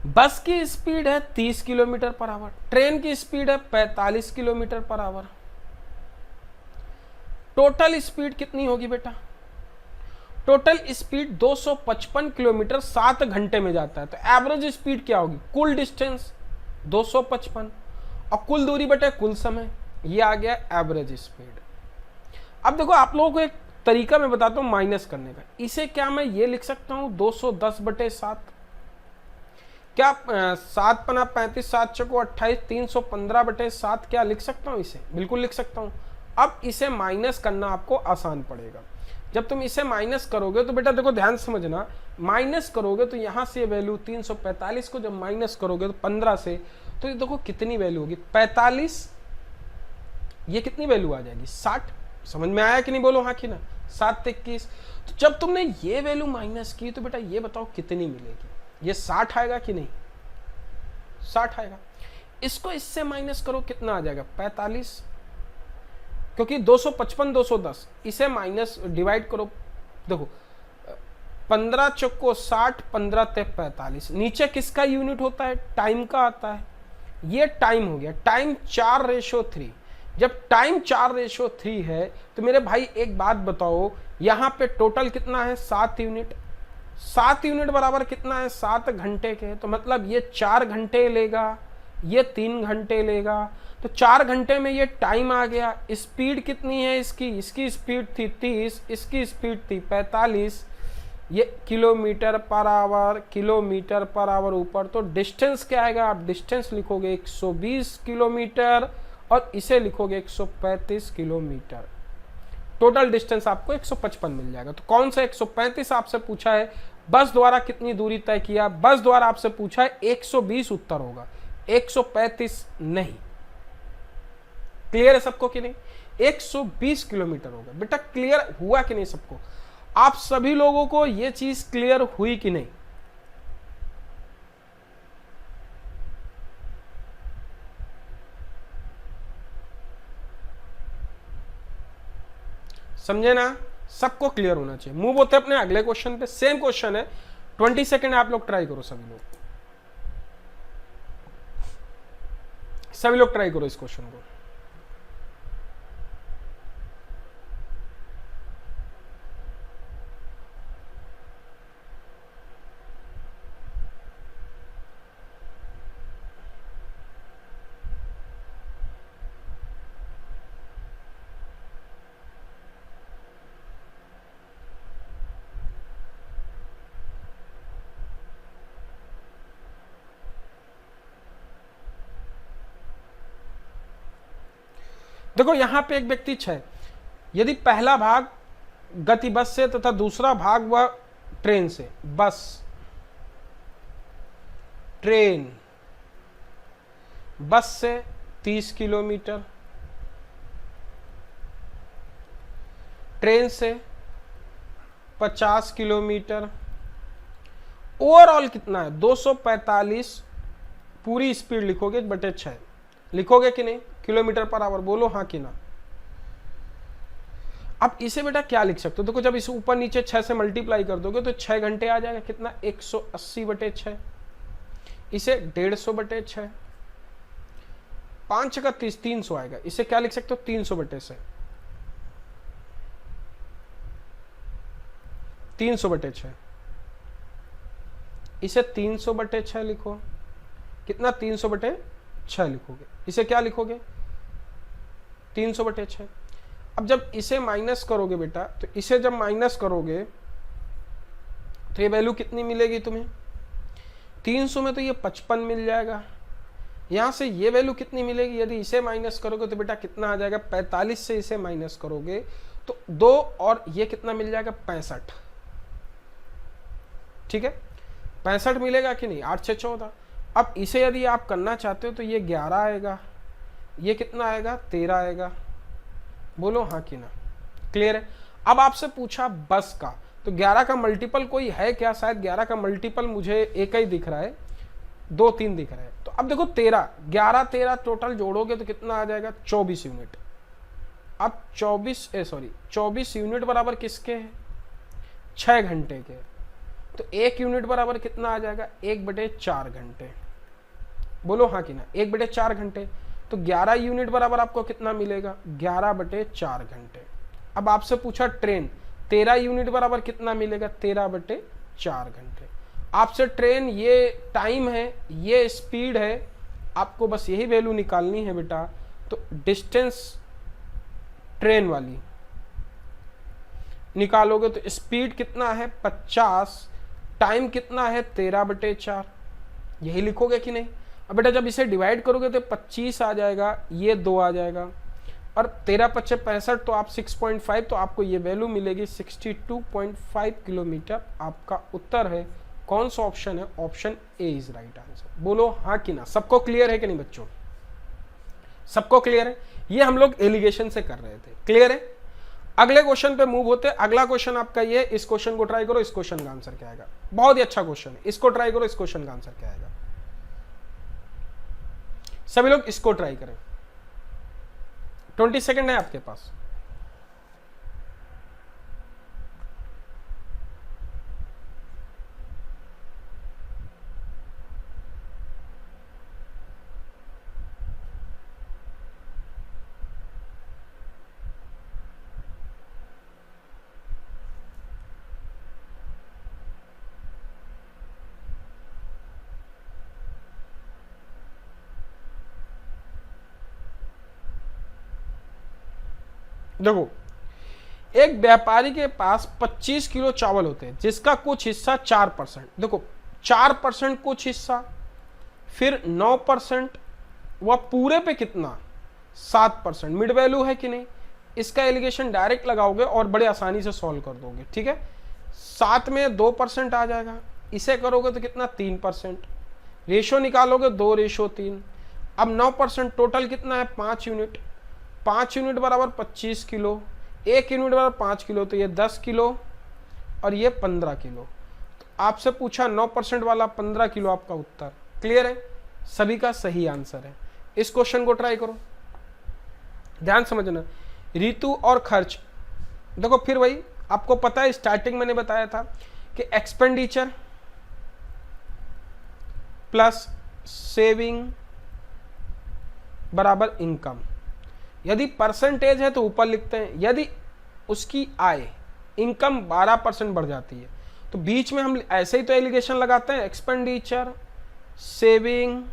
बस की स्पीड है 30 किलोमीटर पर आवर, ट्रेन की स्पीड है 45 kilometre per hour. Total speed कितनी होगी बेटा? टोटल स्पीड 255 किलोमीटर 7 घंटे में जाता है। तो एवरेज स्पीड क्या होगी? कुल डिस्टेंस 255 और कुल दूरी बटे कुल समय, ये आ गया एवरेज स्पीड। अब देखो आप लोगों को एक तरीका मैं बताता हूं माइनस करने का। इसे क्या मैं ये लिख सकता हूं 210/7? क्या 7 पना 35, 7 चको 28, 315/7 क्या लिख सकता हूं इसे? बिल्कुल लिख सकता हूं। अब इसे माइनस करना आपको आसान पड़ेगा। जब तुम इसे माइनस करोगे तो बेटा देखो ध्यान समझना, माइनस करोगे तो यहां से वैल्यू 345 को जब माइनस करोगे तो 15 से, तो ये देखो कितनी वैल्यू होगी? 45, ये कितनी वैल्यू आ जाएगी? 60। समझ में आया कि नहीं? बोलो हाँ कि ना। 7 21। तो जब तुमने ये वैल्यू माइनस की तो बेटा ये बताओ कितनी मिलेगी, ये 60 आएगा कि नहीं, 60 आएगा। इसको इससे माइनस करो, कितना आ जाएगा 45, क्योंकि 255 210, इसे माइनस डिवाइड करो, देखो 15 चौको 60, 15 ते 45, नीचे किसका यूनिट होता है, टाइम का आता है, ये टाइम हो गया, टाइम 4:3। जब टाइम 4:3 है तो मेरे भाई एक बात बताओ, यहां पे टोटल कितना है 7 यूनिट, 7 यूनिट बराबर कितना है 7 घंटे के, तो मतलब ये 4 घंटे लेगा, ये 3 घंटे लेगा, तो 4 घंटे में ये टाइम आ गया। स्पीड कितनी है इसकी, इसकी स्पीड थी 30, इसकी स्पीड थी 45, ये kilometre per hour, kilometre per hour ऊपर, तो डिस्टेंस क्या आएगा, आप डिस्टेंस लिखोगे 120 किलोमीटर और इसे लिखोगे 135 किलोमीटर, टोटल डिस्टेंस आपको 155 मिल जाएगा। तो कौन सा 135 आपसे पूछा है, बस द्वारा कितनी दूरी तय किया, बस द्वारा आपसे पूछा है 120 उत्तर होगा, 135 नहीं। क्लियर है सबको कि नहीं, 120 किलोमीटर होगा। बेटा क्लियर हुआ कि नहीं सबको, आप सभी लोगों को यह चीज क्लियर हुई कि नहीं, समझे ना, सबको क्लियर होना चाहिए। मूव होते अपने अगले क्वेश्चन पे, सेम क्वेश्चन है, 20 सेकेंड आप लोग ट्राई करो, सभी लोग ट्राई करो इस क्वेश्चन को। देखो यहां पे एक व्यक्ति 6, यदि पहला भाग गति बस से तथा दूसरा भाग वह ट्रेन से, बस ट्रेन बस से 30 किलोमीटर, ट्रेन से 50 किलोमीटर, ओवरऑल कितना है 245, पूरी स्पीड लिखोगे बटे 6, लिखोगे कि नहीं, किलोमीटर पर आवर, बोलो हाँ कि ना। अब इसे बेटा क्या लिख सकते हो, देखो जब इसे ऊपर नीचे 6 से मल्टीप्लाई कर दोगे तो 6 घंटे आ जाएगा, कितना 180 बटे 6, इसे 150 बटे 6, 5 का 30, 300 आएगा, इसे क्या लिख सकते हो 300 बटे 6, 300 बटे 6, इसे 300 बटे 6 लिखो, कितना 300 बटे 6 लिखोगे, इसे क्या लिखोगे 300 बटे 6। अब जब इसे माइनस करोगे बेटा, तो इसे जब माइनस करोगे तो ये वैल्यू कितनी मिलेगी तुम्हें, 300 में तो ये 55 मिल जाएगा, यहां से ये वैल्यू कितनी मिलेगी, यदि इसे माइनस करोगे तो बेटा कितना आ जाएगा, 45 से इसे माइनस करोगे तो 2 और ये कितना मिल जाएगा 65, ठीक है 65 मिलेगा कि नहीं, 8 6 14। अब इसे यदि आप करना चाहते हो तो ये 11 आएगा, ये कितना आएगा 13 आएगा, बोलो हाँ कि ना, क्लियर है। अब आपसे पूछा बस का, तो 11 का मल्टीपल कोई है क्या, शायद 11 का मल्टीपल मुझे एक ही दिख रहा है, 2 3 दिख रहा है। तो अब देखो 13 11 13 टोटल जोड़ोगे तो कितना आ जाएगा 24 यूनिट। अब 24 यूनिट बराबर किसके है 6 घंटे के, तो 1 यूनिट बराबर कितना आ जाएगा 1/4 घंटे, बोलो हाँ कि ना, 1/4 घंटे। तो 11 यूनिट बराबर आपको कितना मिलेगा 11/4 घंटे। अब आपसे पूछा ट्रेन, 13 यूनिट बराबर कितना मिलेगा 13/4 घंटे। आपसे ट्रेन ये टाइम है, ये स्पीड है, आपको बस यही वैल्यू निकालनी है बेटा। तो डिस्टेंस ट्रेन वाली निकालोगे तो स्पीड कितना है 50, टाइम कितना है 13/4, यही लिखोगे कि नहीं। अब बेटा जब इसे डिवाइड करोगे तो 25 आ जाएगा, ये 2 आ जाएगा, और 13 5 65, तो आप 6.5, तो आपको ये वैल्यू मिलेगी 62.5 किलोमीटर। आपका उत्तर है कौन सा ऑप्शन है, option A is right answer. बोलो हाँ कि ना, सबको क्लियर है कि नहीं बच्चों, सबको क्लियर है। ये हम लोग एलिगेशन से कर रहे थे, क्लियर है। अगले क्वेश्चन पे मूव होते। अगला क्वेश्चन आपका ये, इस क्वेश्चन को ट्राई करो, इस क्वेश्चन का आंसर क्या आएगा। बहुत ही अच्छा क्वेश्चन है, इसको ट्राई करो, इस क्वेश्चन का आंसर क्या आएगा। सभी लोग इसको ट्राई करें। 20 सेकंड है आपके पास। देखो, एक व्यापारी के पास 25 किलो चावल होते हैं जिसका कुछ हिस्सा 4%, देखो 4% कुछ हिस्सा, फिर 9%, वह पूरे पे कितना 7%, मिड वैल्यू है कि नहीं। इसका एलिगेशन डायरेक्ट लगाओगे और बड़े आसानी से सॉल्व कर दोगे, ठीक है। 7 में 2% आ जाएगा, इसे करोगे तो कितना 3%, रेशो निकालोगे 2:3। अब 9% टोटल कितना है 5 यूनिट, 5 यूनिट बराबर 25 किलो, 1 यूनिट बराबर 5 किलो, तो ये 10 किलो और ये 15 किलो। तो आपसे पूछा 9% वाला 15 किलो आपका उत्तर। क्लियर है, सभी का सही आंसर है। इस क्वेश्चन को ट्राई करो, ध्यान समझना। ऋतु और खर्च, देखो फिर वही आपको पता है, स्टार्टिंग मैंने बताया था कि एक्सपेंडिचर प्लस सेविंग बराबर इनकम। यदि परसेंटेज है तो ऊपर लिखते हैं, यदि उसकी आय इनकम 12% बढ़ जाती है तो बीच में हम ऐसे ही तो एलिगेशन लगाते हैं, एक्सपेंडिचर सेविंग,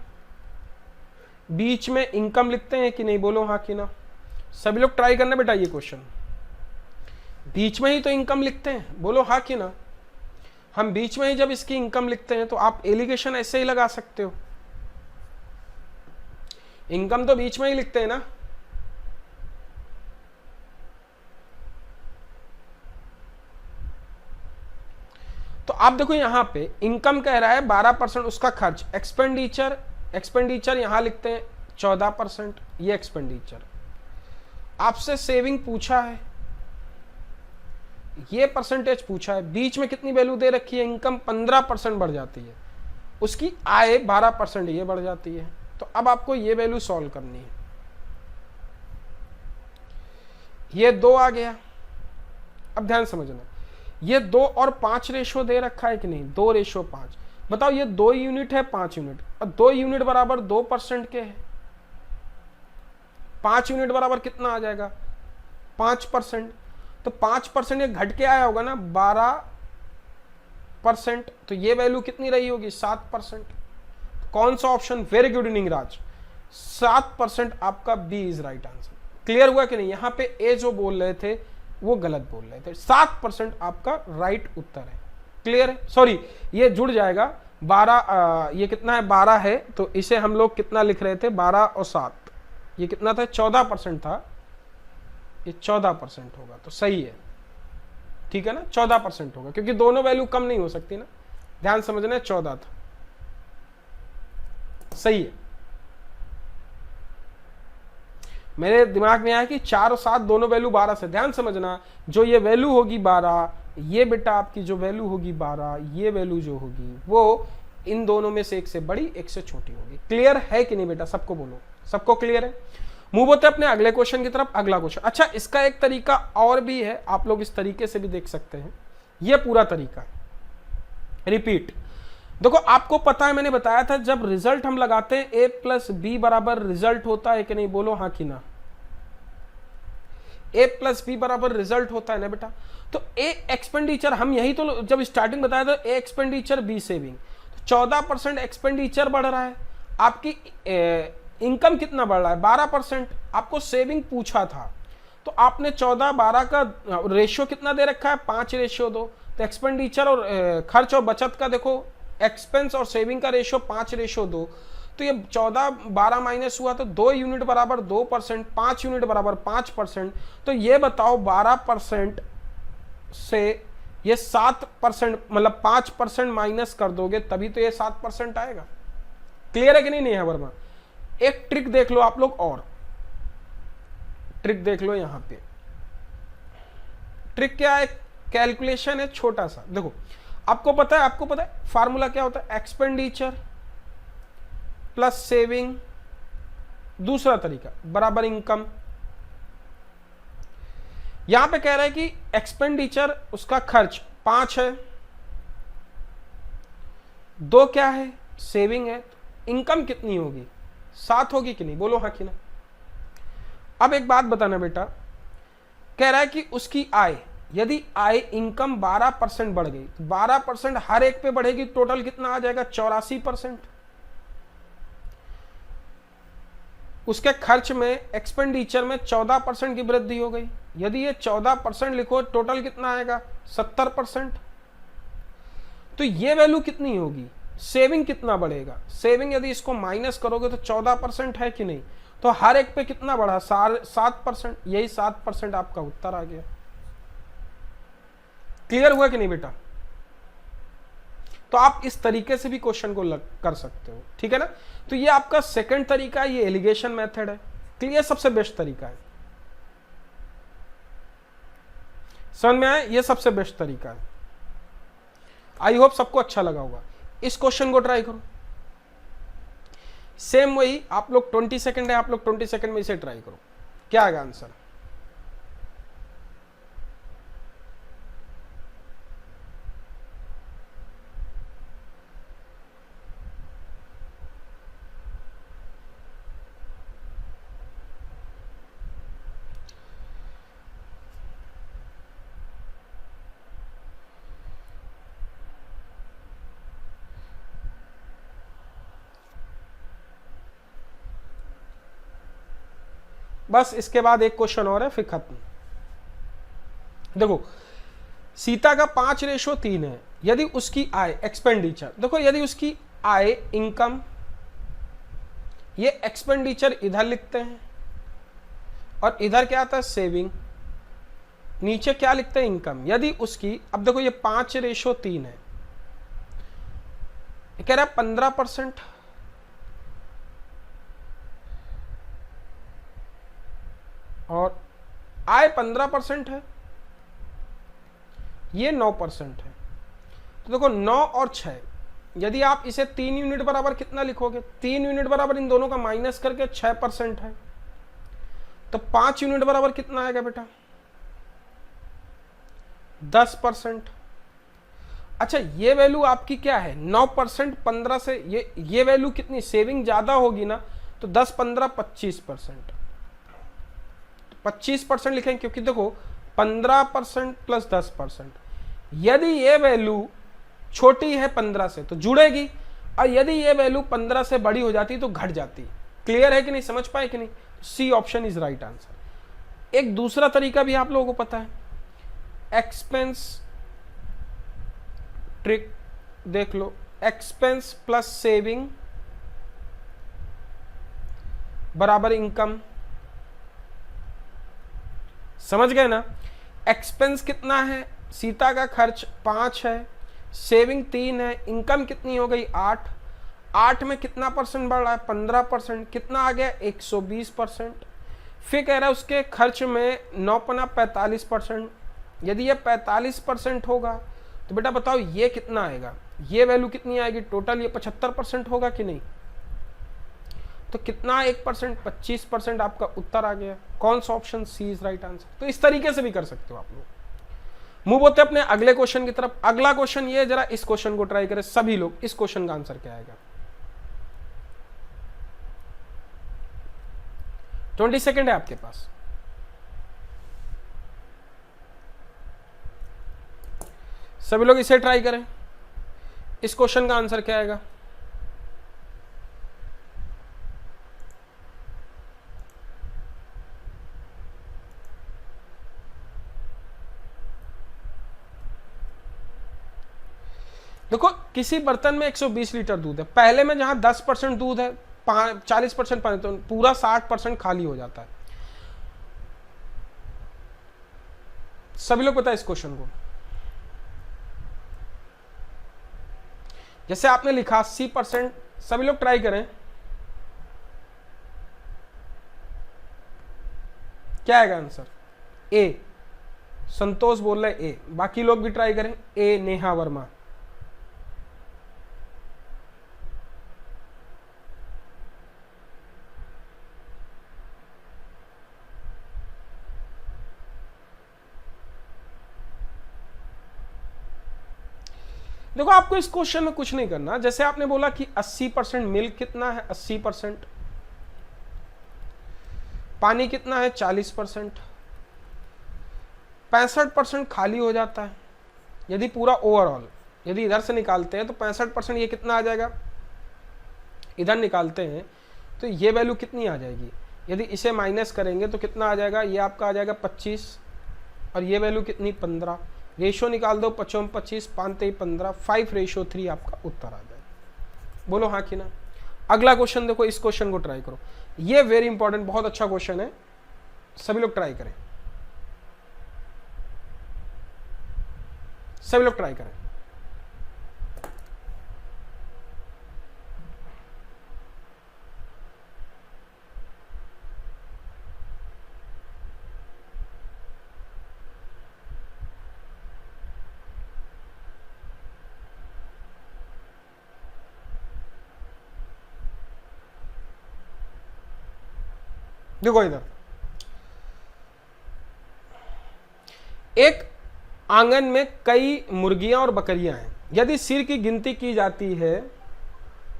बीच में इनकम लिखते हैं कि नहीं, बोलो हाँ कि ना। सभी लोग ट्राई करना बेटा, ये क्वेश्चन बीच में ही तो इनकम लिखते हैं, बोलो हाँ कि ना। हम बीच में ही जब इसकी इनकम लिखते हैं तो आप एलिगेशन ऐसे ही लगा सकते हो, इनकम तो बीच में ही लिखते हैं ना। तो आप देखो यहां पे इनकम कह रहा है 12%, उसका खर्च एक्सपेंडिचर यहां लिखते हैं 14%, ये एक्सपेंडिचर। आपसे सेविंग पूछा है, ये परसेंटेज पूछा है, बीच में कितनी वैल्यू दे रखी है, इनकम 15% बढ़ जाती है, उसकी आय 12% ये बढ़ जाती है। तो अब आपको ये वैल्यू सॉल्व करनी है। ये 2 आ गया, अब ध्यान समझना, ये 2 और 5 रेशो दे रखा है कि नहीं, 2:5। बताओ ये 2 यूनिट है 5 यूनिट, और 2 यूनिट बराबर 2% के है, 5 यूनिट बराबर कितना आ जाएगा 5%। तो 5% ये घट के आया होगा ना 12%, तो ये वैल्यू कितनी रही होगी 7%। कौन सा ऑप्शन, वेरी गुड निंगराज, 7% आपका B is right answer. Clear हुआ कि नहीं, यहां पे ए जो बोल रहे थे वो गलत बोल रहे थे, 7% आपका राइट उत्तर है। क्लियर है, सॉरी ये जुड़ जाएगा 12, ये कितना है 12 है, तो इसे हम लोग कितना लिख रहे थे 12 और 7, ये कितना था 14% था, ये 14% होगा, तो सही है, ठीक है ना, 14% होगा, क्योंकि दोनों वैल्यू कम नहीं हो सकती ना, ध्यान समझना, 14 था, सही है। मेरे दिमाग में आया कि 4 और 7 दोनों वैल्यू 12 से, ध्यान समझना, जो ये वैल्यू होगी 12, ये बेटा आपकी जो वैल्यू होगी 12, ये वैल्यू जो होगी वो इन दोनों में से एक से बड़ी एक से छोटी होगी। क्लियर है कि नहीं बेटा, सबको बोलो, सबको क्लियर है। मूव होते अपने अगले क्वेश्चन की तरफ। अगला क्वेश्चन, अच्छा इसका एक तरीका और भी है, आप लोग इस तरीके से भी देख सकते हैं, ये पूरा तरीका रिपीट। देखो आपको पता है, मैंने बताया था जब रिजल्ट हम लगाते हैं a प्लस बी बराबर रिजल्ट होता है कि नहीं, बोलो हाँ कि ना। a प्लस बी बराबर रिजल्ट होता है ना बेटा। तो a एक्सपेंडिचर, हम यही तो जब स्टार्टिंग बताया था, a expenditure B saving, 14% expenditure बढ़ रहा है, आपकी इनकम कितना बढ़ रहा है 12%, आपको सेविंग पूछा था, तो आपने 14-12 का रेशियो कितना दे रखा है 5:2। तो एक्सपेंडिचर और खर्च और बचत का देखो, एक्सपेंस और सेविंग का रेशियो 5:2, तो ये 14-12 माइनस हुआ तो 2 यूनिट बराबर 2%, 5 यूनिट बराबर 5%। तो ये बताओ 12% से ये 7%, मतलब 5% माइनस कर दोगे तभी तो ये 7% आएगा। क्लियर है कि नहीं है वर्मा। एक ट्रिक देख लो आप लोग, और ट्रिक देख लो यहां पे, ट्रिक क्या है, कैलकुलेशन है छोटा सा। देखो आपको पता है फार्मूला क्या होता है, एक्सपेंडिचर प्लस सेविंग, दूसरा तरीका बराबर इनकम। यहां पे कह रहा है कि एक्सपेंडिचर उसका खर्च 5 है, 2 क्या है सेविंग है, तो इनकम कितनी होगी 7 होगी कि नहीं, बोलो हाँ कि ना। अब एक बात बताना बेटा, कह रहा है कि उसकी आय, यदि आय इनकम 12% बढ़ गई तो 12% हर एक पे बढ़ेगी, टोटल कितना आ जाएगा 84%। उसके खर्च में एक्सपेंडिचर में 14% की वृद्धि हो गई, यदि ये 14% लिखो टोटल कितना आएगा 70%। तो ये वैल्यू कितनी होगी, सेविंग कितना बढ़ेगा, सेविंग यदि इसको माइनस करोगे तो 14% है कि नहीं, तो हर एक पे कितना बढ़ा 7%, यही 7% आपका उत्तर आ गया। क्लियर हुआ कि नहीं बेटा। तो आप इस तरीके से भी क्वेश्चन को कर सकते हो, ठीक है ना। तो ये आपका सेकंड तरीका है, ये एलिगेशन मेथड है, क्लियर, सबसे बेस्ट तरीका है, समझ में आया, ये सबसे बेस्ट तरीका है। आई होप सबको अच्छा लगा होगा। इस क्वेश्चन को ट्राई करो, सेम वही, आप लोग 20 सेकंड है, आप लोग 20 सेकंड में इसे ट्राई करो, क्या आएगा आंसर। बस इसके बाद एक क्वेश्चन और है, फिर खत्म। देखो सीता का 5:3 है, यदि उसकी आय एक्सपेंडिचर, देखो यदि उसकी आय इनकम, ये एक्सपेंडिचर इधर लिखते हैं और इधर क्या आता है सेविंग, नीचे क्या लिखते हैं इनकम। यदि उसकी, अब देखो ये 5:3 है, कह रहा है 15% और आय 15% है, ये 9% है। तो देखो 9 और 6, यदि आप इसे 3 यूनिट बराबर कितना लिखोगे, 3 यूनिट बराबर इन दोनों का माइनस करके 6% है, तो 5 यूनिट बराबर कितना आएगा बेटा 10%। अच्छा ये वैल्यू आपकी क्या है 9%, 15 से ये वैल्यू कितनी, सेविंग ज्यादा होगी ना, तो 10 15 25%, 25% लिखेंगे, क्योंकि देखो 15% प्लस 10%, यदि ये वैल्यू छोटी है 15 से तो जुड़ेगी, और यदि ये वैल्यू 15 से बड़ी हो जाती तो घट जाती। क्लियर है कि नहीं, समझ पाए कि नहीं, C option is right answer. एक दूसरा तरीका भी आप लोगों को पता है, एक्सपेंस ट्रिक देख लो, एक्सपेंस प्लस सेविंग बराबर इनकम, समझ गए ना। एक्सपेंस कितना है, सीता का खर्च 5 है, सेविंग 3 है, इनकम कितनी हो गई 8, 8 में कितना परसेंट बढ़ रहा है 15%, कितना आ गया 120%। फिर कह रहा है उसके खर्च में 9 45%, यदि ये 45% होगा तो बेटा बताओ ये कितना आएगा, ये वैल्यू कितनी आएगी टोटल, ये 75% होगा कि नहीं, तो कितना 1%, 25% आपका उत्तर आ गया। कौन सा option, C is right answer. तो इस तरीके से भी कर सकते हो आप लोग। मूव होते अपने अगले क्वेश्चन की तरफ। अगला क्वेश्चन ये, जरा इस क्वेश्चन को ट्राई करें सभी लोग, इस क्वेश्चन का आंसर क्या आएगा। 20 सेकेंड है आपके पास। सभी लोग इसे ट्राई करें, इस क्वेश्चन का आंसर क्या आएगा। देखो किसी बर्तन में 120 लीटर दूध है, पहले में जहां 10% दूध है 40% पानी, तो पूरा 60% खाली हो जाता है। सभी लोग पता है इस क्वेश्चन को, जैसे आपने लिखा 80%, सभी लोग ट्राई करें, क्या आएगा आंसर, ए संतोष बोल रहे ए, बाकी लोग भी ट्राई करें। ए नेहा वर्मा, देखो आपको इस क्वेश्चन में कुछ नहीं करना। जैसे आपने बोला कि 80% मिल्क कितना है, 80%, पानी कितना है 40%, 65% खाली हो जाता है। यदि पूरा ओवरऑल यदि इधर से निकालते हैं तो 65% ये कितना आ जाएगा, इधर निकालते हैं तो ये वैल्यू कितनी आ जाएगी, यदि इसे माइनस करेंगे तो कितना आ जाएगा, ये आपका आ जाएगा 25 और ये वैल्यू कितनी 15, रेशो निकाल दो 25 25 5 15, 5:3 आपका उत्तर आ जाएगा। बोलो हाँ कि ना। अगला क्वेश्चन देखो, इस क्वेश्चन को ट्राई करो, ये वेरी इंपॉर्टेंट, बहुत अच्छा क्वेश्चन है, सभी लोग ट्राई करें, सभी लोग ट्राई करें। देखो इधर एक आंगन में कई मुर्गियां और बकरियां हैं। यदि सिर की गिनती की जाती है,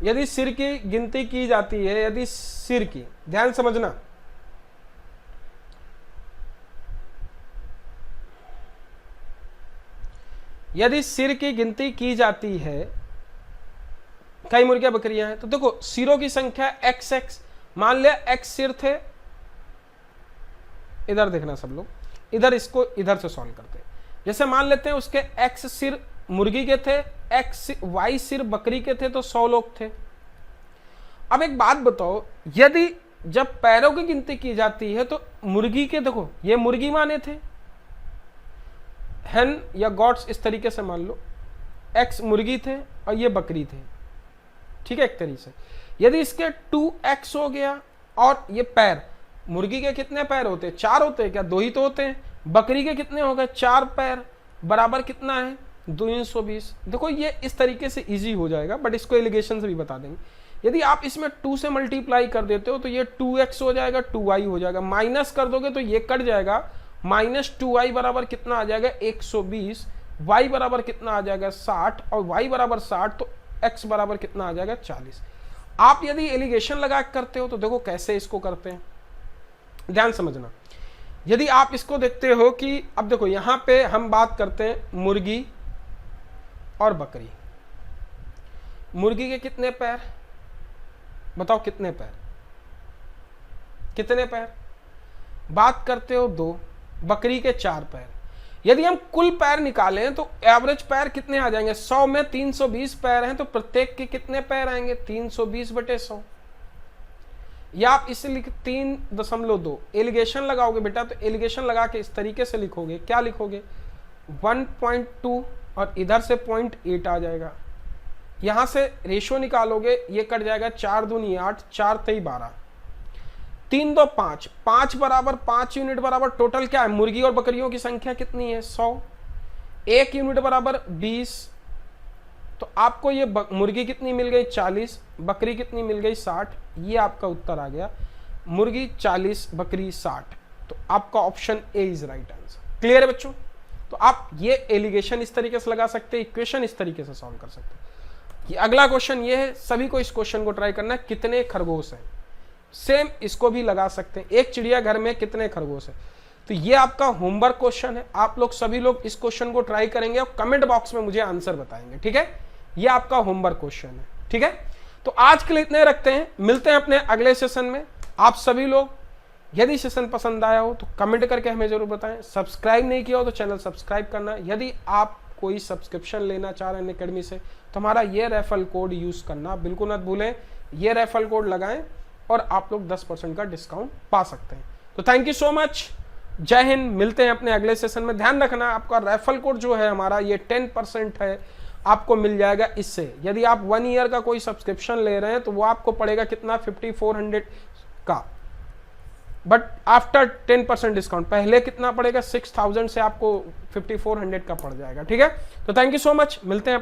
यदि सिर की गिनती की जाती है, यदि सिर की, ध्यान समझना, यदि सिर की गिनती की जाती है, कई मुर्गियां बकरियां हैं, तो देखो सिरों की संख्या XX, मान लिया X सिर थे, इधर देखना सब लोग, इधर इसको इधर से सॉल्व करते हैं। जैसे मान लेते हैं उसके X सिर मुर्गी के थे, Y सिर बकरी के थे, तो 100 लोग थे। अब एक बात बताओ, यदि जब पैरों की गिनती की जाती है तो मुर्गी के, देखो ये मुर्गी माने थे, हेन या गॉड्स इस तरीके से मान लो, X मुर्गी थे और ये बकरी थे, ठीक है, एक तरीके से। यदि इसके 2x हो गया और ये पैर, मुर्गी के कितने पैर होते हैं, 4 होते हैं क्या, 2 ही तो होते हैं। बकरी के कितने हो गए, 4 पैर, बराबर कितना है 220। देखो ये इस तरीके से इजी हो जाएगा, बट इसको एलिगेशन से भी बता देंगे। यदि आप इसमें 2 से मल्टीप्लाई कर देते हो तो ये 2x हो जाएगा, 2y हो जाएगा, माइनस कर दोगे तो ये कट जाएगा, -2y बराबर कितना आ जाएगा 120, y बराबर कितना आ जाएगा 60 और y बराबर 60, तो x बराबर कितना आ जाएगा 40। आप यदि एलिगेशन लगा करते हो तो देखो कैसे इसको करते हैं, ध्यान समझना। यदि आप इसको देखते हो कि अब देखो यहां पे हम बात करते हैं मुर्गी और बकरी। मुर्गी के कितने पैर बताओ, कितने पैर, कितने पैर, बात करते हो 2, बकरी के 4 पैर। यदि हम कुल पैर निकालें तो एवरेज पैर कितने आ जाएंगे, 100 में 320 पैर हैं तो प्रत्येक के कितने पैर आएंगे 320/100, या आप इसे लिख 3.2। एलिगेशन लगाओगे बेटा तो एलिगेशन लगा के इस तरीके से लिखोगे, क्या लिखोगे 1.2 और इधर से 0.8 आ जाएगा। यहां से रेशो निकालोगे, ये कट जाएगा 4 दूनी 8, 4 3 12, 3 2 5, 5 बराबर 5 यूनिट बराबर टोटल क्या है, मुर्गी और बकरियों की संख्या कितनी है 100, 1 यूनिट बराबर 20, तो आपको ये मुर्गी कितनी मिल गई 40, बकरी कितनी मिल गई 60, ये आपका उत्तर आ गया, मुर्गी 40 बकरी 60, तो आपका option A is right answer. Clear है बच्चों। तो आप ये एलिगेशन इस तरीके से लगा सकते हैं, इक्वेशन इस तरीके से सॉल्व कर सकते हैं। ये अगला क्वेश्चन ये है, सभी को इस क्वेश्चन को ट्राई करना है, कितने खरगोश हैं, सेम इसको भी लगा सकते हैं, एक चिड़ियाघर में कितने खरगोश हैं। तो ये आपका होमवर्क क्वेश्चन है, आप लोग सभी लोग इस क्वेश्चन को ट्राई करेंगे और कमेंट बॉक्स में मुझे आंसर बताएंगे, ठीक है। ये आपका होमवर्क क्वेश्चन है, ठीक है। तो आज के लिए इतने रखते हैं, मिलते हैं अपने अगले सेशन में। आप सभी लोग यदि सेशन पसंद आया हो तो कमेंट करके हमें जरूर बताएं, सब्सक्राइब नहीं किया हो तो चैनल सब्सक्राइब करना। यदि आप कोई सब्सक्रिप्शन लेना चाह रहे हैं अकेडमी से तो हमारा ये रेफरल कोड यूज करना बिल्कुल मत भूलें, ये रेफरल कोड लगाएं और आप लोग 10% का डिस्काउंट पा सकते हैं। तो थैंक यू सो मच, जय हिंद, मिलते हैं अपने अगले सेशन में। ध्यान रखना आपका रेफरल कोड जो है हमारा ये 10% है, आपको मिल जाएगा इससे। यदि आप 1 ईयर का कोई सब्सक्रिप्शन ले रहे हैं तो वो आपको पड़ेगा कितना 5400 का, बट आफ्टर 10% डिस्काउंट पहले कितना पड़ेगा, 6000 से आपको 5400 का पड़ जाएगा। ठीक है, तो थैंक यू सो मच, मिलते हैं।